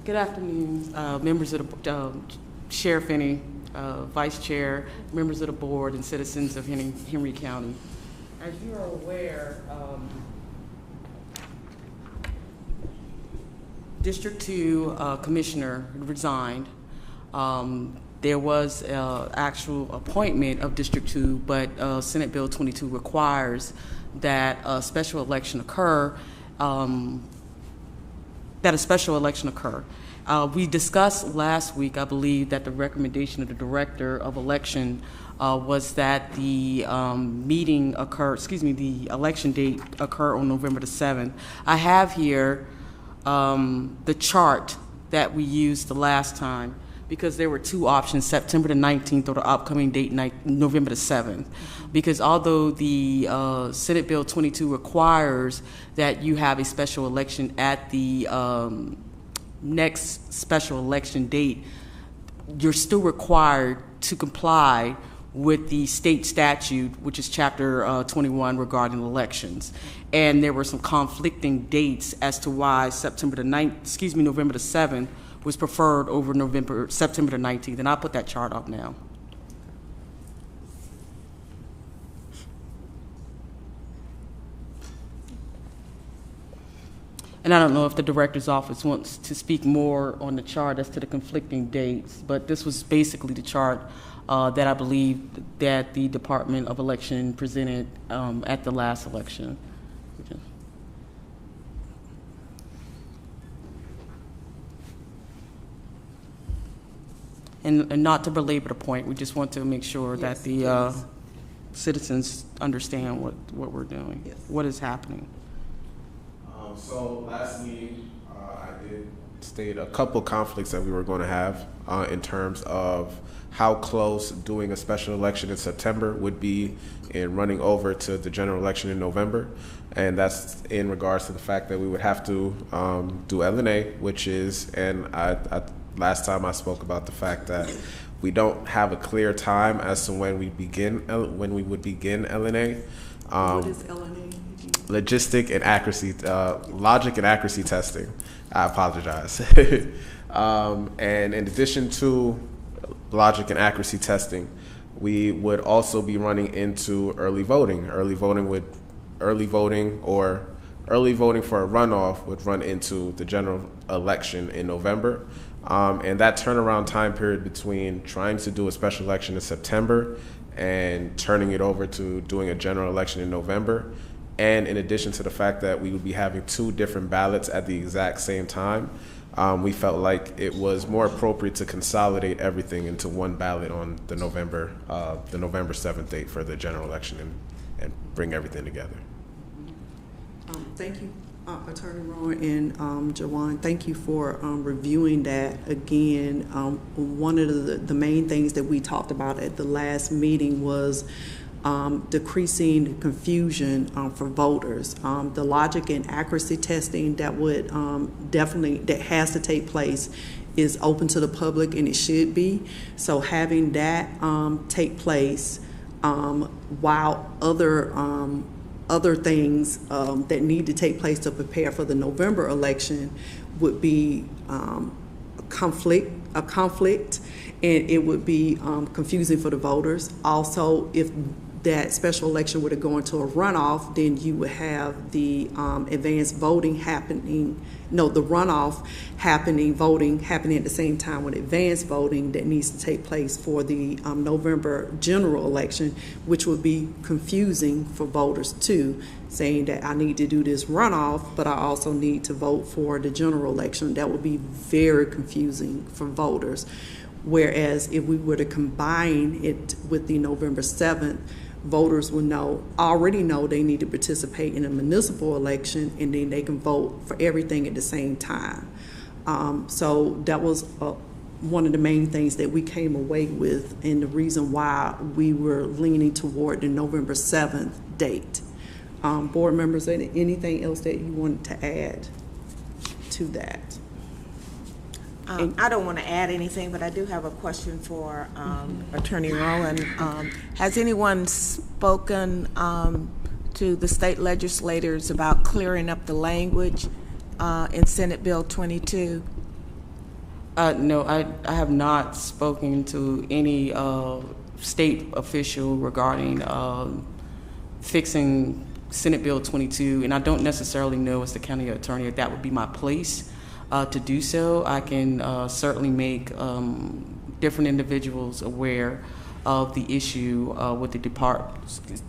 Good afternoon, members of the Sheriff Finney, Vice Chair, members of the board, and citizens of Henry County. As you are aware, District 2 Commissioner resigned. There was actual appointment of District 2, but Senate Bill 22 requires that a special election occur. We discussed last week, I believe, that the recommendation of the Director of Election was that the the election date occur on November the 7th. I have here the chart that we used the last time, because there were two options, September the 19th or the upcoming date, November the 7th. Because although the Senate Bill 22 requires that you have a special election at the next special election date, you're still required to comply with the state statute, which is Chapter 21 regarding elections. And there were some conflicting dates as to why November the 7th was preferred over September the 19th. And I'll put that chart up now. And I don't know if the director's office wants to speak more on the chart as to the conflicting dates, but this was basically the chart that I believe that the Department of Election presented at the last election. And not to belabor the point, we just want to make sure that the citizens understand what we're doing, what is happening. So last meeting, I did state a couple conflicts that we were going to have in terms of how close doing a special election in September would be in running over to the general election in November. And that's in regards to the fact that we would have to do LNA, which is, and last time I spoke about the fact that we don't have a clear time as to when we would begin LNA. What is LNA? Logic and accuracy testing. I apologize. And in addition to logic and accuracy testing, we would also be running into early voting. Early voting for a runoff would run into the general election in November. And that turnaround time period between trying to do a special election in September and turning it over to doing a general election in November, and in addition to the fact that we would be having two different ballots at the exact same time, we felt like it was more appropriate to consolidate everything into one ballot on the November 7th date for the general election and bring everything together. Thank you, Attorney Rowan and Jawan. Thank you for reviewing that again. One of the main things that we talked about at the last meeting was decreasing confusion for voters. The logic and accuracy testing that would that has to take place is open to the public, and it should be. So having that take place while other things that need to take place to prepare for the November election would be a conflict, and it would be confusing for the voters. Also, if that special election were to go into a runoff, then you would have the advanced voting happening, the runoff happening, voting happening at the same time with advanced voting that needs to take place for the November general election, which would be confusing for voters too, saying that I need to do this runoff, but I also need to vote for the general election. That would be very confusing for voters. Whereas if we were to combine it with the November 7th, voters will already know they need to participate in a municipal election, and then they can vote for everything at the same time. So that was one of the main things that we came away with, and the reason why we were leaning toward the November 7th date. Board members, anything else that you wanted to add to that? I don't want to add anything, but I do have a question for Attorney Rowan. Has anyone spoken to the state legislators about clearing up the language in Senate Bill 22? No, I have not spoken to any state official regarding fixing Senate Bill 22, and I don't necessarily know as the county attorney if that would be my place to do so. I can certainly make different individuals aware of the issue with the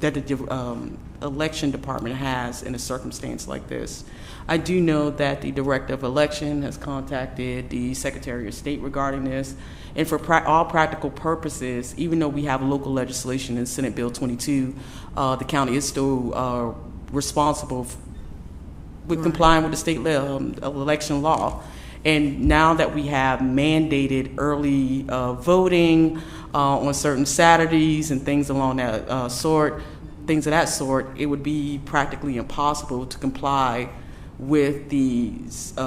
that the election department has in a circumstance like this. I do know that the Director of Election has contacted the Secretary of State regarding this, and for all practical purposes, even though we have local legislation in Senate Bill 22, the county is still responsible with complying with the state election law. And now that we have mandated early voting on certain Saturdays and things along that sort, it would be practically impossible to comply with the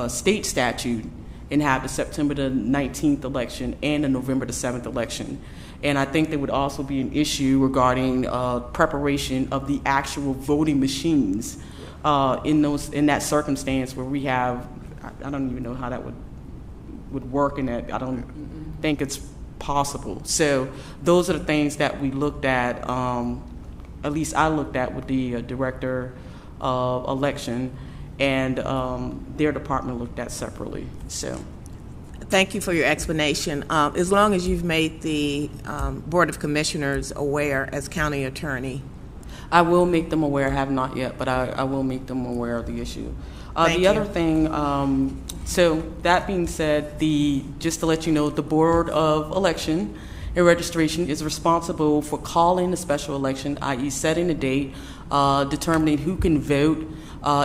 state statute and have the September the 19th election and the November the 7th election. And I think there would also be an issue regarding preparation of the actual voting machines in that circumstance where we have, I don't even know how that would work in that. I don't think it's possible. So those are the things that we looked at, at least I looked at with the Director of Election, and their department looked at separately. So. Thank you for your explanation. As long as you've made the Board of Commissioners aware as county attorney. I will make them aware. I have not yet, but I will make them aware of the issue. The other thing, so that being said, just to let you know, the Board of Election and Registration is responsible for calling the special election, i.e. setting the date, determining who can vote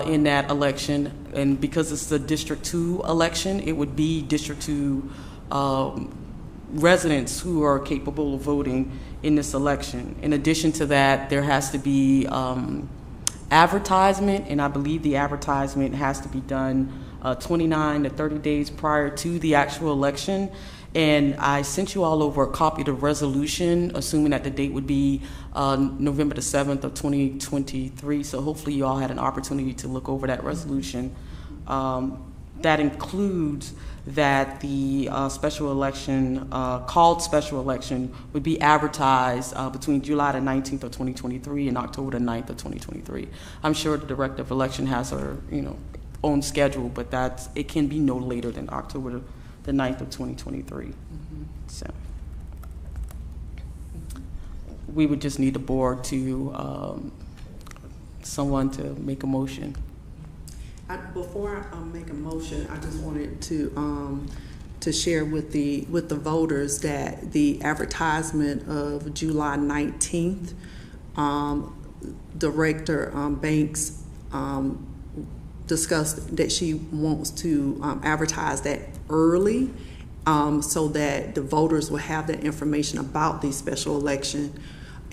in that election. And because it's the District 2 election, it would be District 2 residents who are capable of voting in this election. In addition to that, there has to be advertisement, and I believe the advertisement has to be done 29 to 30 days prior to the actual election. And I sent you all over a copy of the resolution, assuming that the date would be November the 7th of 2023. So hopefully you all had an opportunity to look over that resolution. That includes that the special election, called special election, would be advertised between July the 19th of 2023 and October the 9th of 2023. I'm sure the Director of Election has her, own schedule, but it can be no later than October the 9th of 2023. So we would just need the board to, someone to make a motion. Before I make a motion, I just wanted to share with the voters that the advertisement of July 19th, Director Banks discussed that she wants to advertise that early so that the voters will have that information about the special election.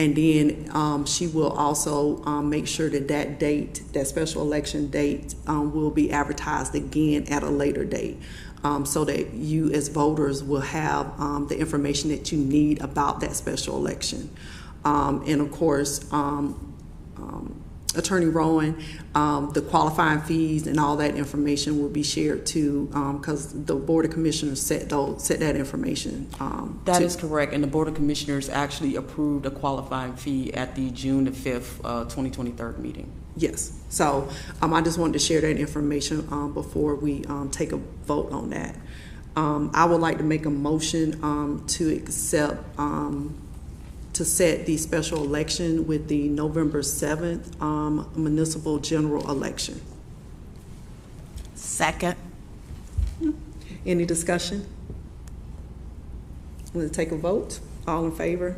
And then she will also make sure that that special election date will be advertised again at a later date so that you as voters will have the information that you need about that special election. And of course, Attorney Rowan, the qualifying fees and all that information will be shared to, because the Board of Commissioners set that information. That is correct, and the Board of Commissioners actually approved a qualifying fee at the June the 5th, 2023 meeting. Yes, so I just wanted to share that information before we take a vote on that. I would like to make a motion to accept, to set the special election with the November 7th municipal general election. Second. Any discussion? I'm going to take a vote. All in favor?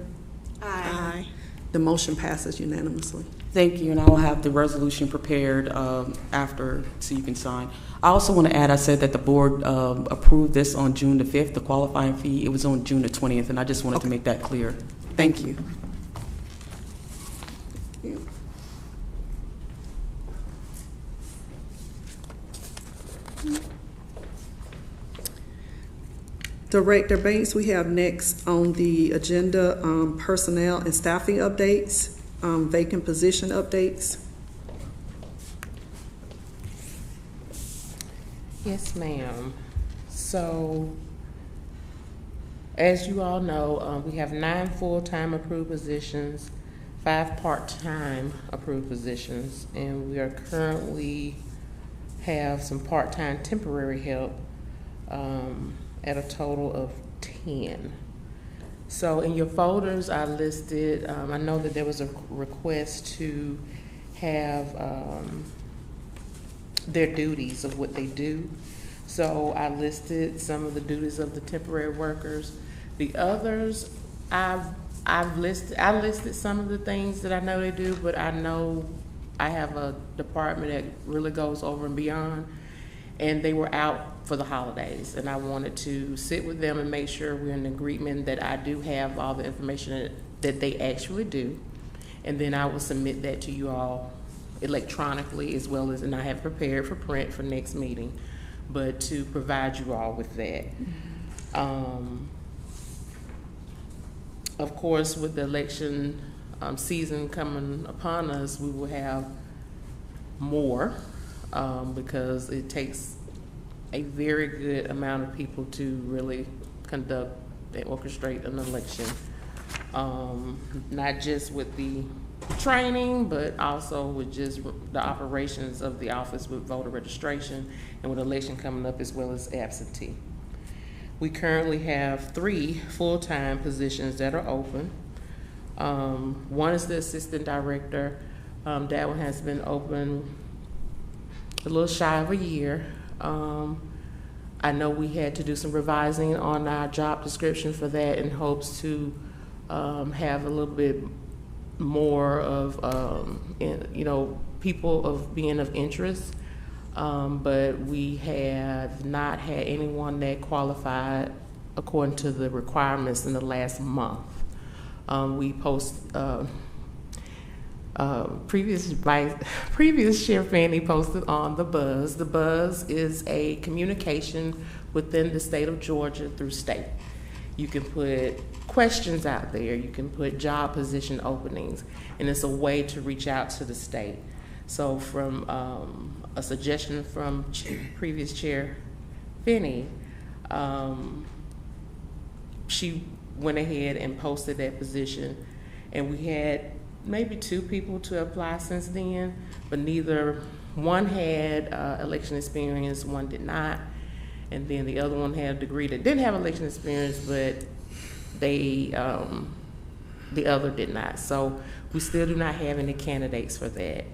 Aye. The motion passes unanimously. Thank you, and I will have the resolution prepared after so you can sign. I also want to add, I said that the board approved this on June the 5th, the qualifying fee. It was on June the 20th, and I just wanted to make that clear. Thank you. Director Banks, we have next on the agenda personnel and staffing updates, vacant position updates. Yes, ma'am. So, as you all know, we have 9 full-time approved positions, 5 part-time approved positions, and we are currently have some part-time temporary help at a total of 10. So in your folders, I listed, I know that there was a request to have their duties of what they do. So I listed some of the duties of the temporary workers. The others, I listed some of the things that I know they do, but I know I have a department that really goes over and beyond, and they were out for the holidays, and I wanted to sit with them and make sure we're in agreement that I do have all the information that they actually do, and then I will submit that to you all electronically as well as, and I have prepared for print for next meeting, but to provide you all with that. Of course, with the election season coming upon us, we will have more because it takes a very good amount of people to really conduct and orchestrate an election. Not just with the training, but also with just the operations of the office with voter registration and with election coming up as well as absentee. We currently have 3 full-time positions that are open. One is the assistant director. That one has been open a little shy of a year. I know we had to do some revising on our job description for that in hopes to have a little bit more of, people of being of interest. But we have not had anyone that qualified according to the requirements in the last month. We post, previous Chair Fanny posted on The Buzz. The Buzz is a communication within the state of Georgia through state. You can put questions out there, you can put job position openings, and it's a way to reach out to the state. So from a suggestion from previous Chair Finney, she went ahead and posted that position, and we had maybe 2 people to apply since then, but neither one had election experience, one did not, and then the other one had a degree that didn't have election experience, but they the other did not. So we still do not have any candidates for that.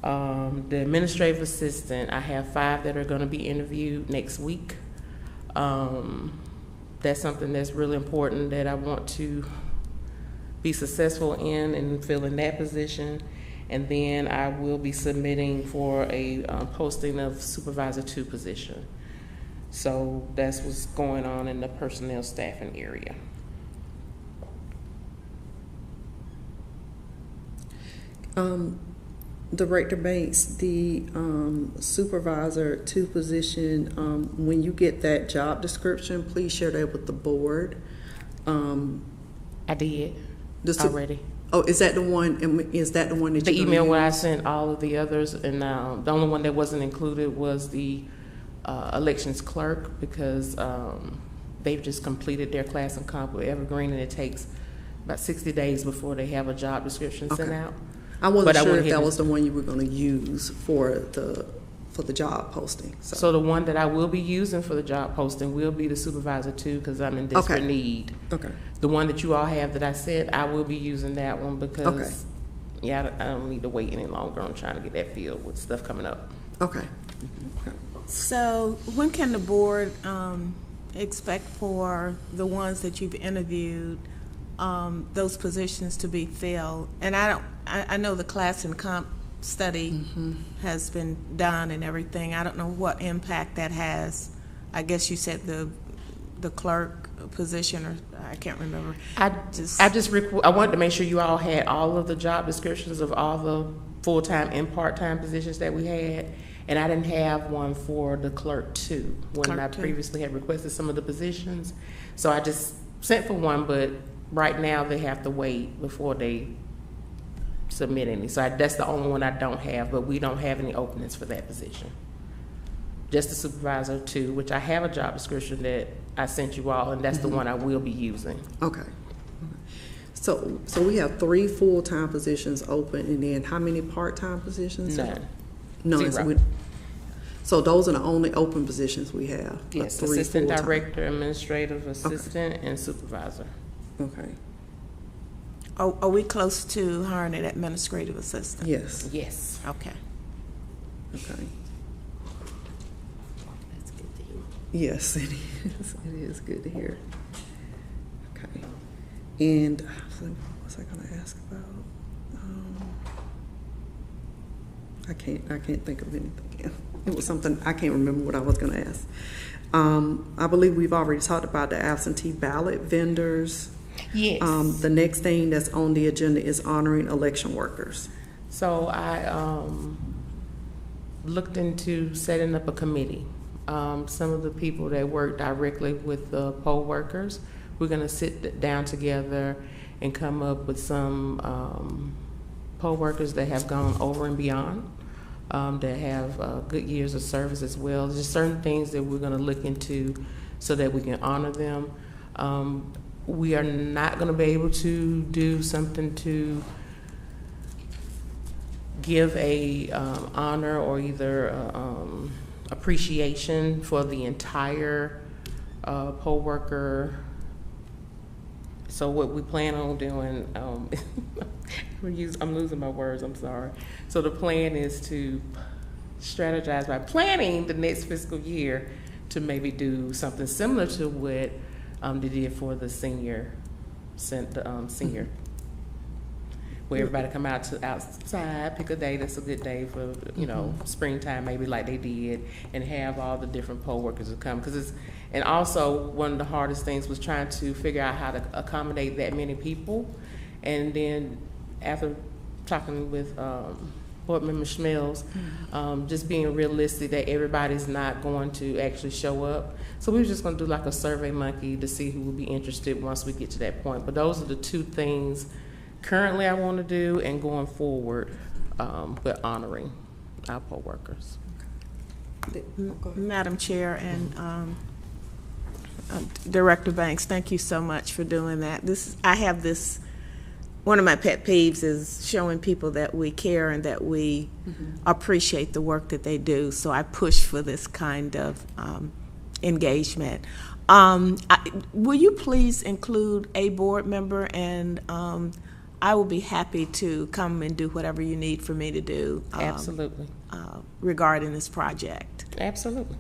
The administrative assistant, I have 5 that are going to be interviewed next week. That's something that's really important that I want to be successful in and fill in that position. And then I will be submitting for a posting of Supervisor 2 position. So that's what's going on in the personnel staffing area. Director Banks, the Supervisor 2 position, when you get that job description, please share that with the board. I did The already. Oh, is that the one that The you're email gonna where I use? sent all of the others, and the only one that wasn't included was the elections clerk, because they've just completed their class and comp with Evergreen, and it takes about 60 days before they have a job description sent Okay. out. I wasn't But I sure went if ahead that and- was the one you were gonna use for the job posting, so. So the one that I will be using for the job posting will be the supervisor too, because I'm in desperate Okay. need. Okay, The one that you all have that I said, I will be using that one Okay. because, yeah, I don't need to wait any longer on trying to get that filled with stuff coming up. okay. So when can the board expect for the ones that you've interviewed, those positions to be filled? And I know the class and comp study has been done and everything. I don't know what impact that has. I guess you said the clerk position, or I can't remember. I wanted to make sure you all had all of the job descriptions of all the full-time and part-time positions that we had. And I didn't have one for the clerk too, when Clerk I two. previously had requested some of the positions. So I just sent for one, but right now they have to wait before they submit any. So that's the only one I don't have, but we don't have any openings for that position. Just the supervisor too, which I have a job description that I sent you all, and that's the one I will be using. Okay. So we have 3 full-time positions open, and then how many part-time positions? None. None. Zero. So those are the only open positions we have? the Yes, 3 assistant full-time. director, administrative assistant, and supervisor. Okay, Are we close to hiring an administrative assistant? yes, Yes. Okay. okay. That's good to hear. Yes, it is. It is good to hear. Okay. And what was I gonna ask about? I can't think of anything. It was something, I can't remember what I was gonna ask. I believe we've already talked about the absentee ballot vendors. Yes. The next thing that's on the agenda is honoring election workers. So I looked into setting up a committee. Some of the people that work directly with the poll workers, we're gonna sit down together and come up with some poll workers that have gone over and beyond, that have good years of service as well. There's just certain things that we're gonna look into so that we can honor them. We are not gonna be able to do something to give a honor or either appreciation for the entire poll worker. So what we plan on doing, I'm losing my words, I'm sorry. So the plan is to strategize by planning the next fiscal year to maybe do something similar to what they did for the senior, where everybody come out to outside, pick a day that's a good day for, springtime, maybe like they did, and have all the different poll workers to come. And also, one of the hardest things was trying to figure out how to accommodate that many people. And then after talking with Board Member Schmelz, just being realistic that everybody's not going to actually show up. So we were just gonna do like a survey monkey to see who would be interested once we get to that point. But those are the 2 things currently I want to do, and going forward with honoring our poll workers. Madam Chair and Director Banks, thank you so much for doing that. One of my pet peeves is showing people that we care and that we appreciate the work that they do. So I push for this kind of engagement. Will you please include a board member, and I will be happy to come and do whatever you need for me to do. Absolutely. Regarding this project. Absolutely.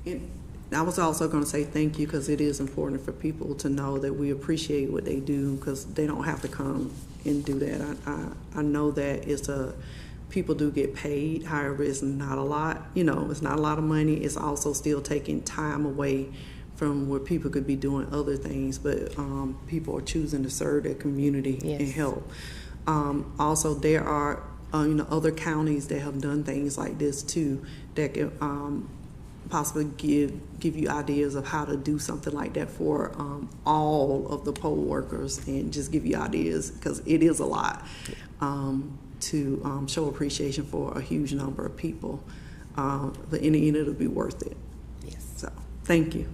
And I was also going to say thank you, because it is important for people to know that we appreciate what they do, because they don't have to come and do that. I know that people do get paid, however, it's not a lot. It's not a lot of money. It's also still taking time away from where people could be doing other things, but people are choosing to serve their community and help. Also, there are other counties that have done things like this too, that can possibly give you ideas of how to do something like that for all of the poll workers, and just give you ideas, because it is a lot, to show appreciation for a huge number of people. But in the end, it'll be worth it. Yes. So, thank you.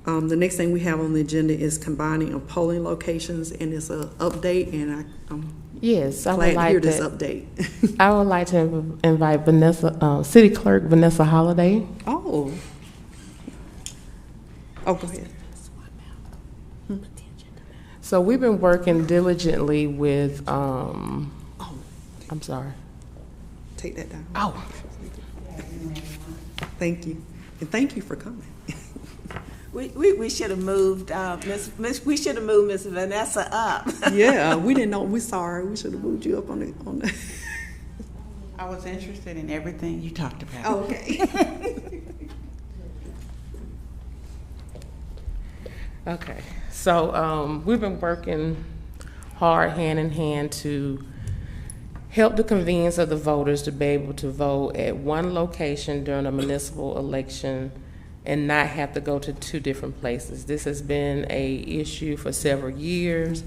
The next thing we have on the agenda is combining of polling locations, and it's an update, and I'm Yes, I glad would to like hear this to. update. I would like to invite Vanessa, City Clerk Vanessa Holliday. Oh. Oh, go ahead. So we've been working diligently with. I'm sorry. Take that down. Oh. Thank you. And thank you for coming. We should have moved, we should have moved Miss Vanessa up. Yeah, we didn't know. We're sorry. We should have moved you up on the. I was interested in everything you talked about. Oh, okay. Okay. So we've been working hard, hand in hand, to help the convenience of the voters to be able to vote at one location during a municipal election and not have to go to two different places. This has been a issue for several years.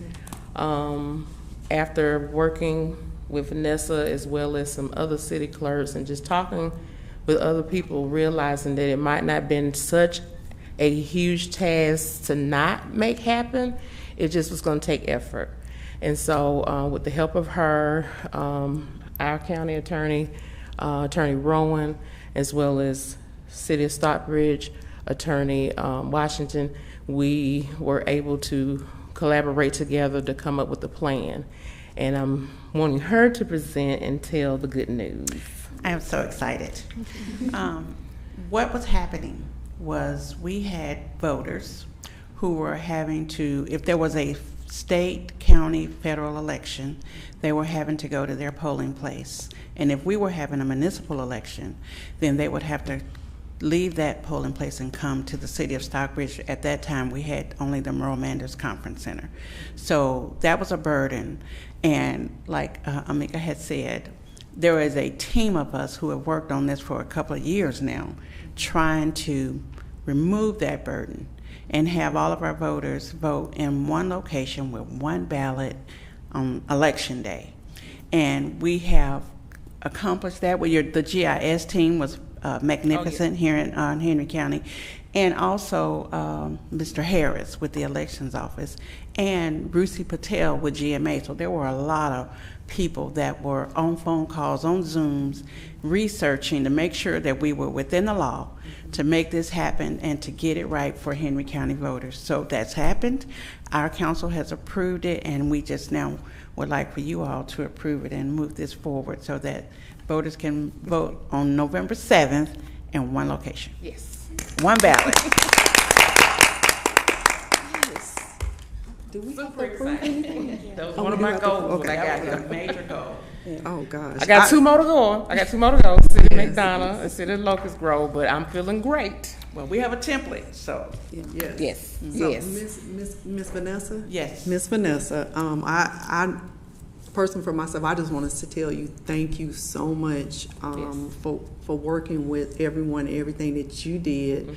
After working with Vanessa as well as some other city clerks and just talking with other people, realizing that it might not have been such a huge task to not make happen, it just was going to take effort. And so with the help of her, our county attorney, Attorney Rowan, as well as City of Stockbridge Attorney Washington, we were able to collaborate together to come up with a plan. And I'm wanting her to present and tell the good news. I am so excited. What was happening was we had voters who were having to, if there was a state, county, federal election, they were having to go to their polling place. And if we were having a municipal election, then they would have to leave that polling place and come to the city of Stockbridge. At that time, we had only the Merle Manders Conference Center. So that was a burden. And like Amika had said, there is a team of us who have worked on this for a couple of years now, trying to remove that burden and have all of our voters vote in one location with one ballot on election day. And we have accomplished that. The GIS team was magnificent here in Henry County, and also Mr. Harris with the Elections Office, and Rusi Patel with GMA. So there were a lot of people that were on phone calls, on Zooms, researching to make sure that we were within the law to make this happen and to get it right for Henry County voters. So that's happened. Our council has approved it, and we just now would like for you all to approve it and move this forward so that voters can vote on November 7th in one location. Yes. One ballot. Do we Super excited. That was Oh, one of we do my have to- goals okay. when I got That was here. a major goal. Oh, gosh. I got two more to go. City of McDonough and City of Locust Grove, but I'm feeling great. Well, we have a template, so Yes. Yes, So, yes. Miss Vanessa? yes. Miss Vanessa, I person for myself, I just wanted to tell you thank you so much for working with everyone, everything that you did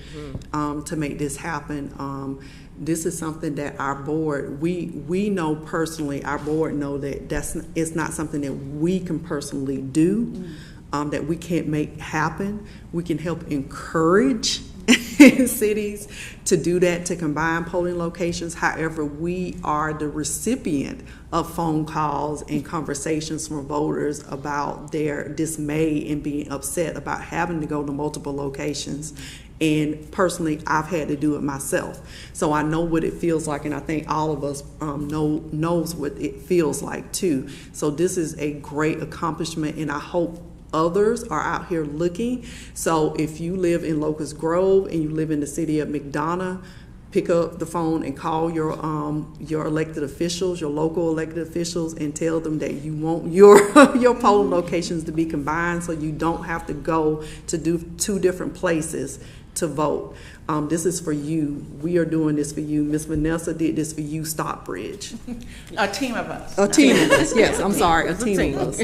to make this happen. This is something that our board, we know personally, our board know that it's not something that we can personally do, that we can't make happen. We can help encourage cities to do that, to combine polling locations. However, we are the recipient of phone calls and conversations from voters about their dismay and being upset about having to go to multiple locations. And personally, I've had to do it myself. So I know what it feels like, and I think all of us knows what it feels like too. So this is a great accomplishment, and I hope others are out here looking. So if you live in Locust Grove and you live in the city of McDonough, pick up the phone and call your elected officials, your local elected officials, and tell them that you want your polling locations to be combined, so you don't have to go to do two different places to vote. This is for you. We are doing this for you. Miss Vanessa did this for you, Stockbridge. A team of us. A team of us, yes, I'm sorry, a team of us.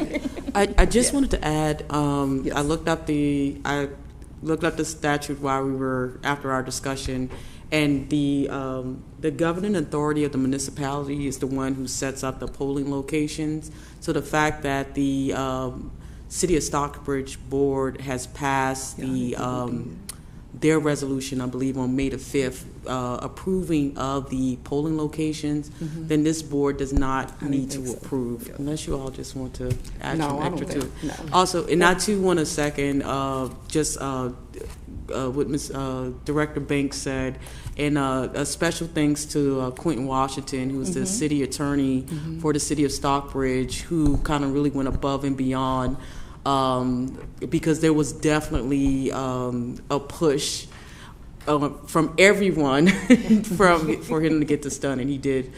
I just wanted to add, I looked up the statute while we were, after our discussion, and the governing authority of the municipality is the one who sets up the polling locations. So the fact that the City of Stockbridge Board has passed their resolution, I believe, on May the 5th, approving of the polling locations, then this board does not need to approve, unless you all just want to add some extra to it. No. Also, and I too want to second what Ms. Director Banks said, and a special thanks to Quentin Washington, who's the city attorney for the City of Stockbridge, who kind of really went above and beyond, because there was definitely a push from everyone for him to get this done, and he did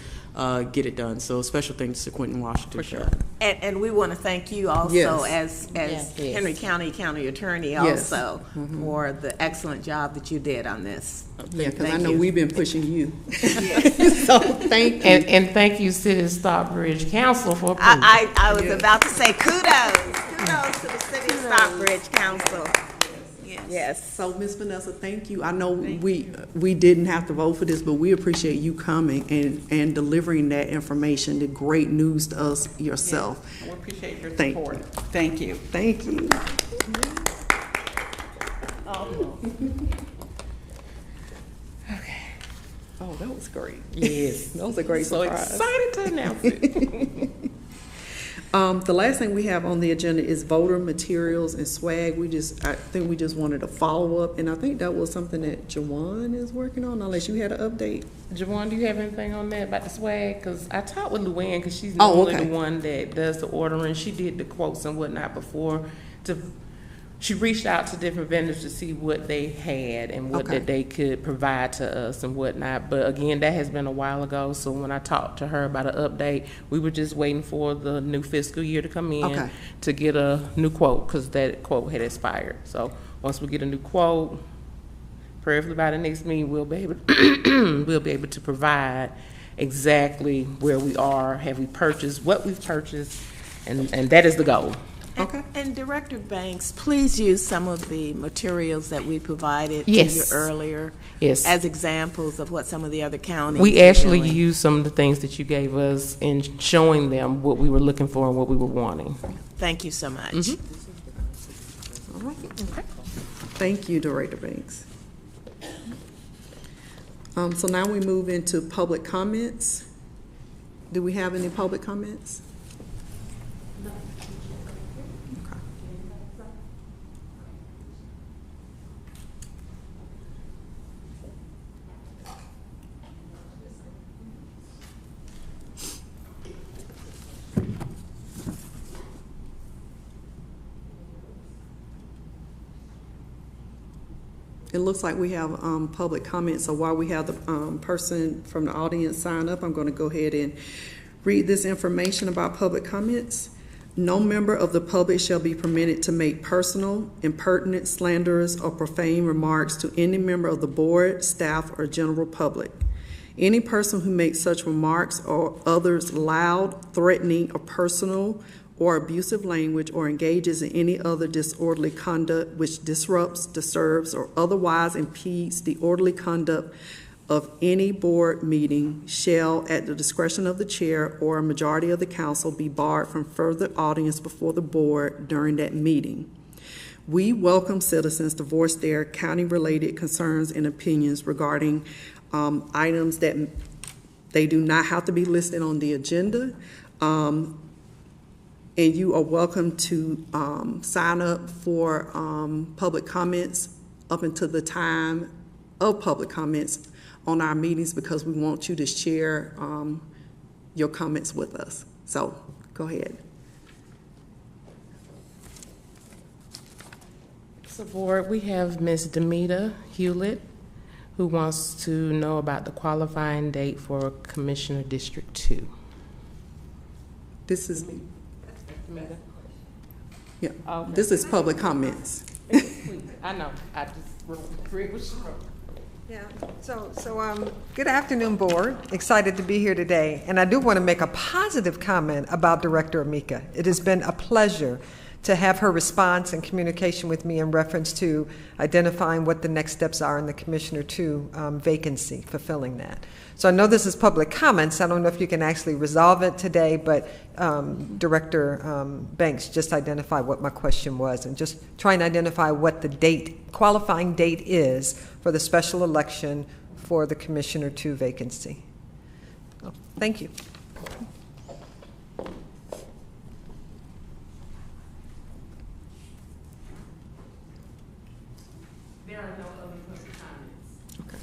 get it done. So special thanks to Quentin Washington. For sure. And we want to thank you also Yes. as Henry County Attorney Yes. also for the excellent job that you did on this. Yeah, because I Thank know you. we've been pushing you. So thank you. And thank you, City of Stockbridge Council, for approving. I was about to say kudos to the City of Stockbridge Council. Yes. So, Ms. Vanessa, thank you. I know we didn't have to vote for this, but we appreciate you coming and delivering that information, the great news to us yourself. We appreciate your Thank support. you. Thank you. Thank you. Oh, that was great. Yes. That was a great So surprise. excited to announce it. The last thing we have on the agenda is voter materials and swag. I think we just wanted a follow-up, and I think that was something that Jawan is working on, unless you had an update. Jawan, do you have anything on that about the swag? Because I talked with Luann, because she's Oh, normally okay. the one that does the ordering. She did the quotes and whatnot before. She reached out to different vendors to see what they had and what Okay. that they could provide to us and whatnot. But again, that has been a while ago. So when I talked to her about an update, we were just waiting for the new fiscal year to come in Okay. to get a new quote, because that quote had expired. So once we get a new quote, prayerfully by the next meeting, we'll be able to provide exactly where we are, have we purchased, what we've purchased, and that is the goal. Okay. And Director Banks, please use some of the materials that we provided to Yes. you earlier Yes. as examples of what some of the other counties We are actually doing. used some of the things that you gave us in showing them what we were looking for and what we were wanting. Thank you so much. Mm-hmm. All right. Thank you, Director Banks. So now we move into public comments. Do we have any public comments? It looks like we have public comments, so while we have the person from the audience sign up, I'm going to go ahead and read this information about public comments. No member of the public shall be permitted to make personal, impertinent, slanderous, or profane remarks to any member of the board, staff, or general public. Any person who makes such remarks or others loud, threatening, or personal or abusive language, or engages in any other disorderly conduct which disrupts, disturbs, or otherwise impedes the orderly conduct of any board meeting shall, at the discretion of the chair or a majority of the council, be barred from further audience before the board during that meeting. We welcome citizens to voice their county-related concerns and opinions regarding items that they do not have to be listed on the agenda. And you are welcome to sign up for public comments up until the time of public comments on our meetings, because we want you to share your comments with us. So go ahead. So board, we have Ms. Demita Hewlett, who wants to know about the qualifying date for Commissioner District 2. This is, yeah, this is public comments. I know, I just read what she wrote. Yeah, good afternoon, Board. Excited to be here today. And I do want to make a positive comment about Director Amika. It has been a pleasure to have her response and communication with me in reference to identifying what the next steps are in the Commissioner 2 vacancy, fulfilling that. So I know this is public comments. I don't know if you can actually resolve it today, but Director Banks just identified what my question was and just trying to identify what the qualifying date is for the special election for the Commissioner 2 vacancy. Well, thank you. There are no other public comments. Okay.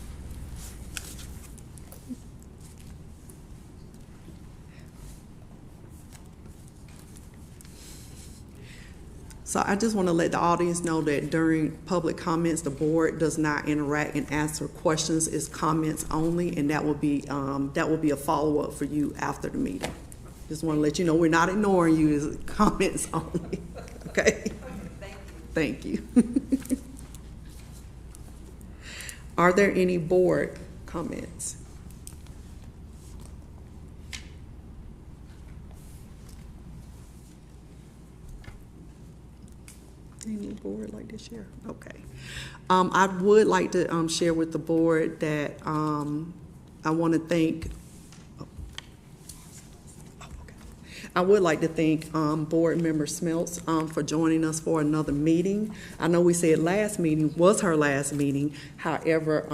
So I just want to let the audience know that during public comments, the board does not interact and answer questions. It's comments only, and that will be a follow-up for you after the meeting. Just want to let you know we're not ignoring you. It's comments only. Okay. Thank you. Are there any board comments? Any board like to share? Okay. I would like to share with the board that I want to thank. I would like to thank Board Member Smeltz for joining us for another meeting. I know we said last meeting was her last meeting. However,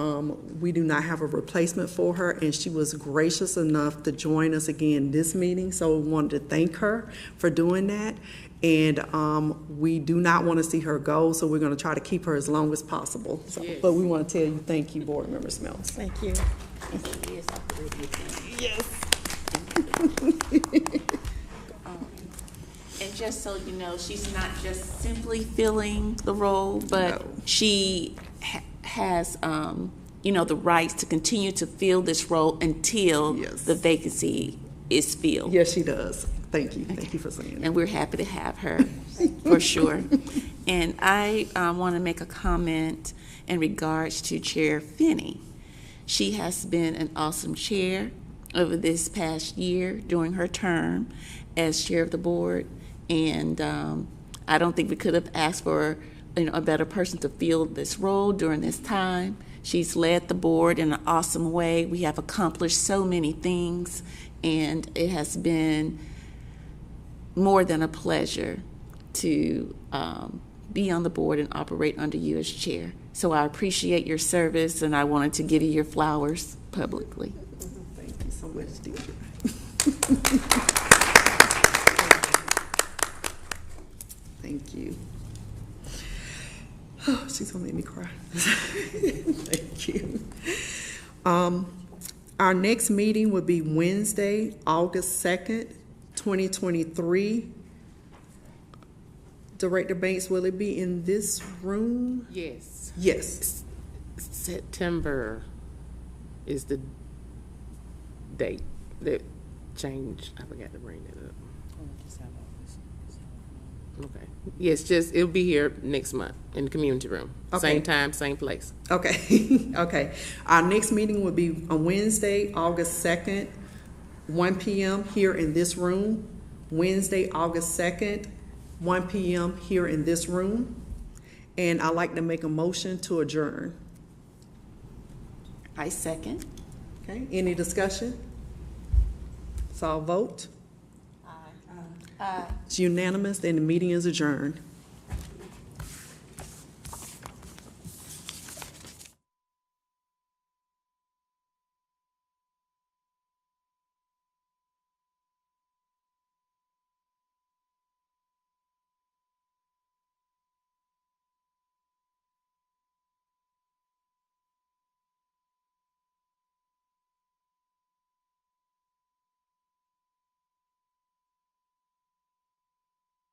we do not have a replacement for her, and she was gracious enough to join us again this meeting. So we wanted to thank her for doing that. And we do not want to see her go, so we're going to try to keep her as long as possible. So, Yes. But we want to tell you thank you, Board Member Smeltz. Thank you. And just so you know, she's not just simply filling the role, but No. she has, the rights to continue to fill this role until Yes. the vacancy is filled. Yes, she does. Thank you. Thank you for saying that. And we're happy to have her, for sure. And I want to make a comment in regards to Chair Finney. She has been an awesome chair over this past year during her term as chair of the board. And I don't think we could have asked for a better person to fill this role during this time. She's led the board in an awesome way. We have accomplished so many things, and it has been more than a pleasure to be on the board and operate under you as chair. So I appreciate your service, and I wanted to give you your flowers publicly. Thank you so much, Deidre. Thank you. Oh, she's gonna make me cry. Thank you. Our next meeting will be Wednesday, August 2nd, 2023. Director Banks, will it be in this room? Yes. Yes. September is the date that changed. I forgot to bring that up. Okay. Yes, it'll be here next month in the community room. Okay. Same time, same place. Okay. Okay. Our next meeting will be on Wednesday, August 2nd, 1 p.m. here in this room. Wednesday, August 2nd, 1 p.m. here in this room. And I'd like to make a motion to adjourn. I second. Okay, any discussion? So I'll vote. It's unanimous, and the meeting is adjourned.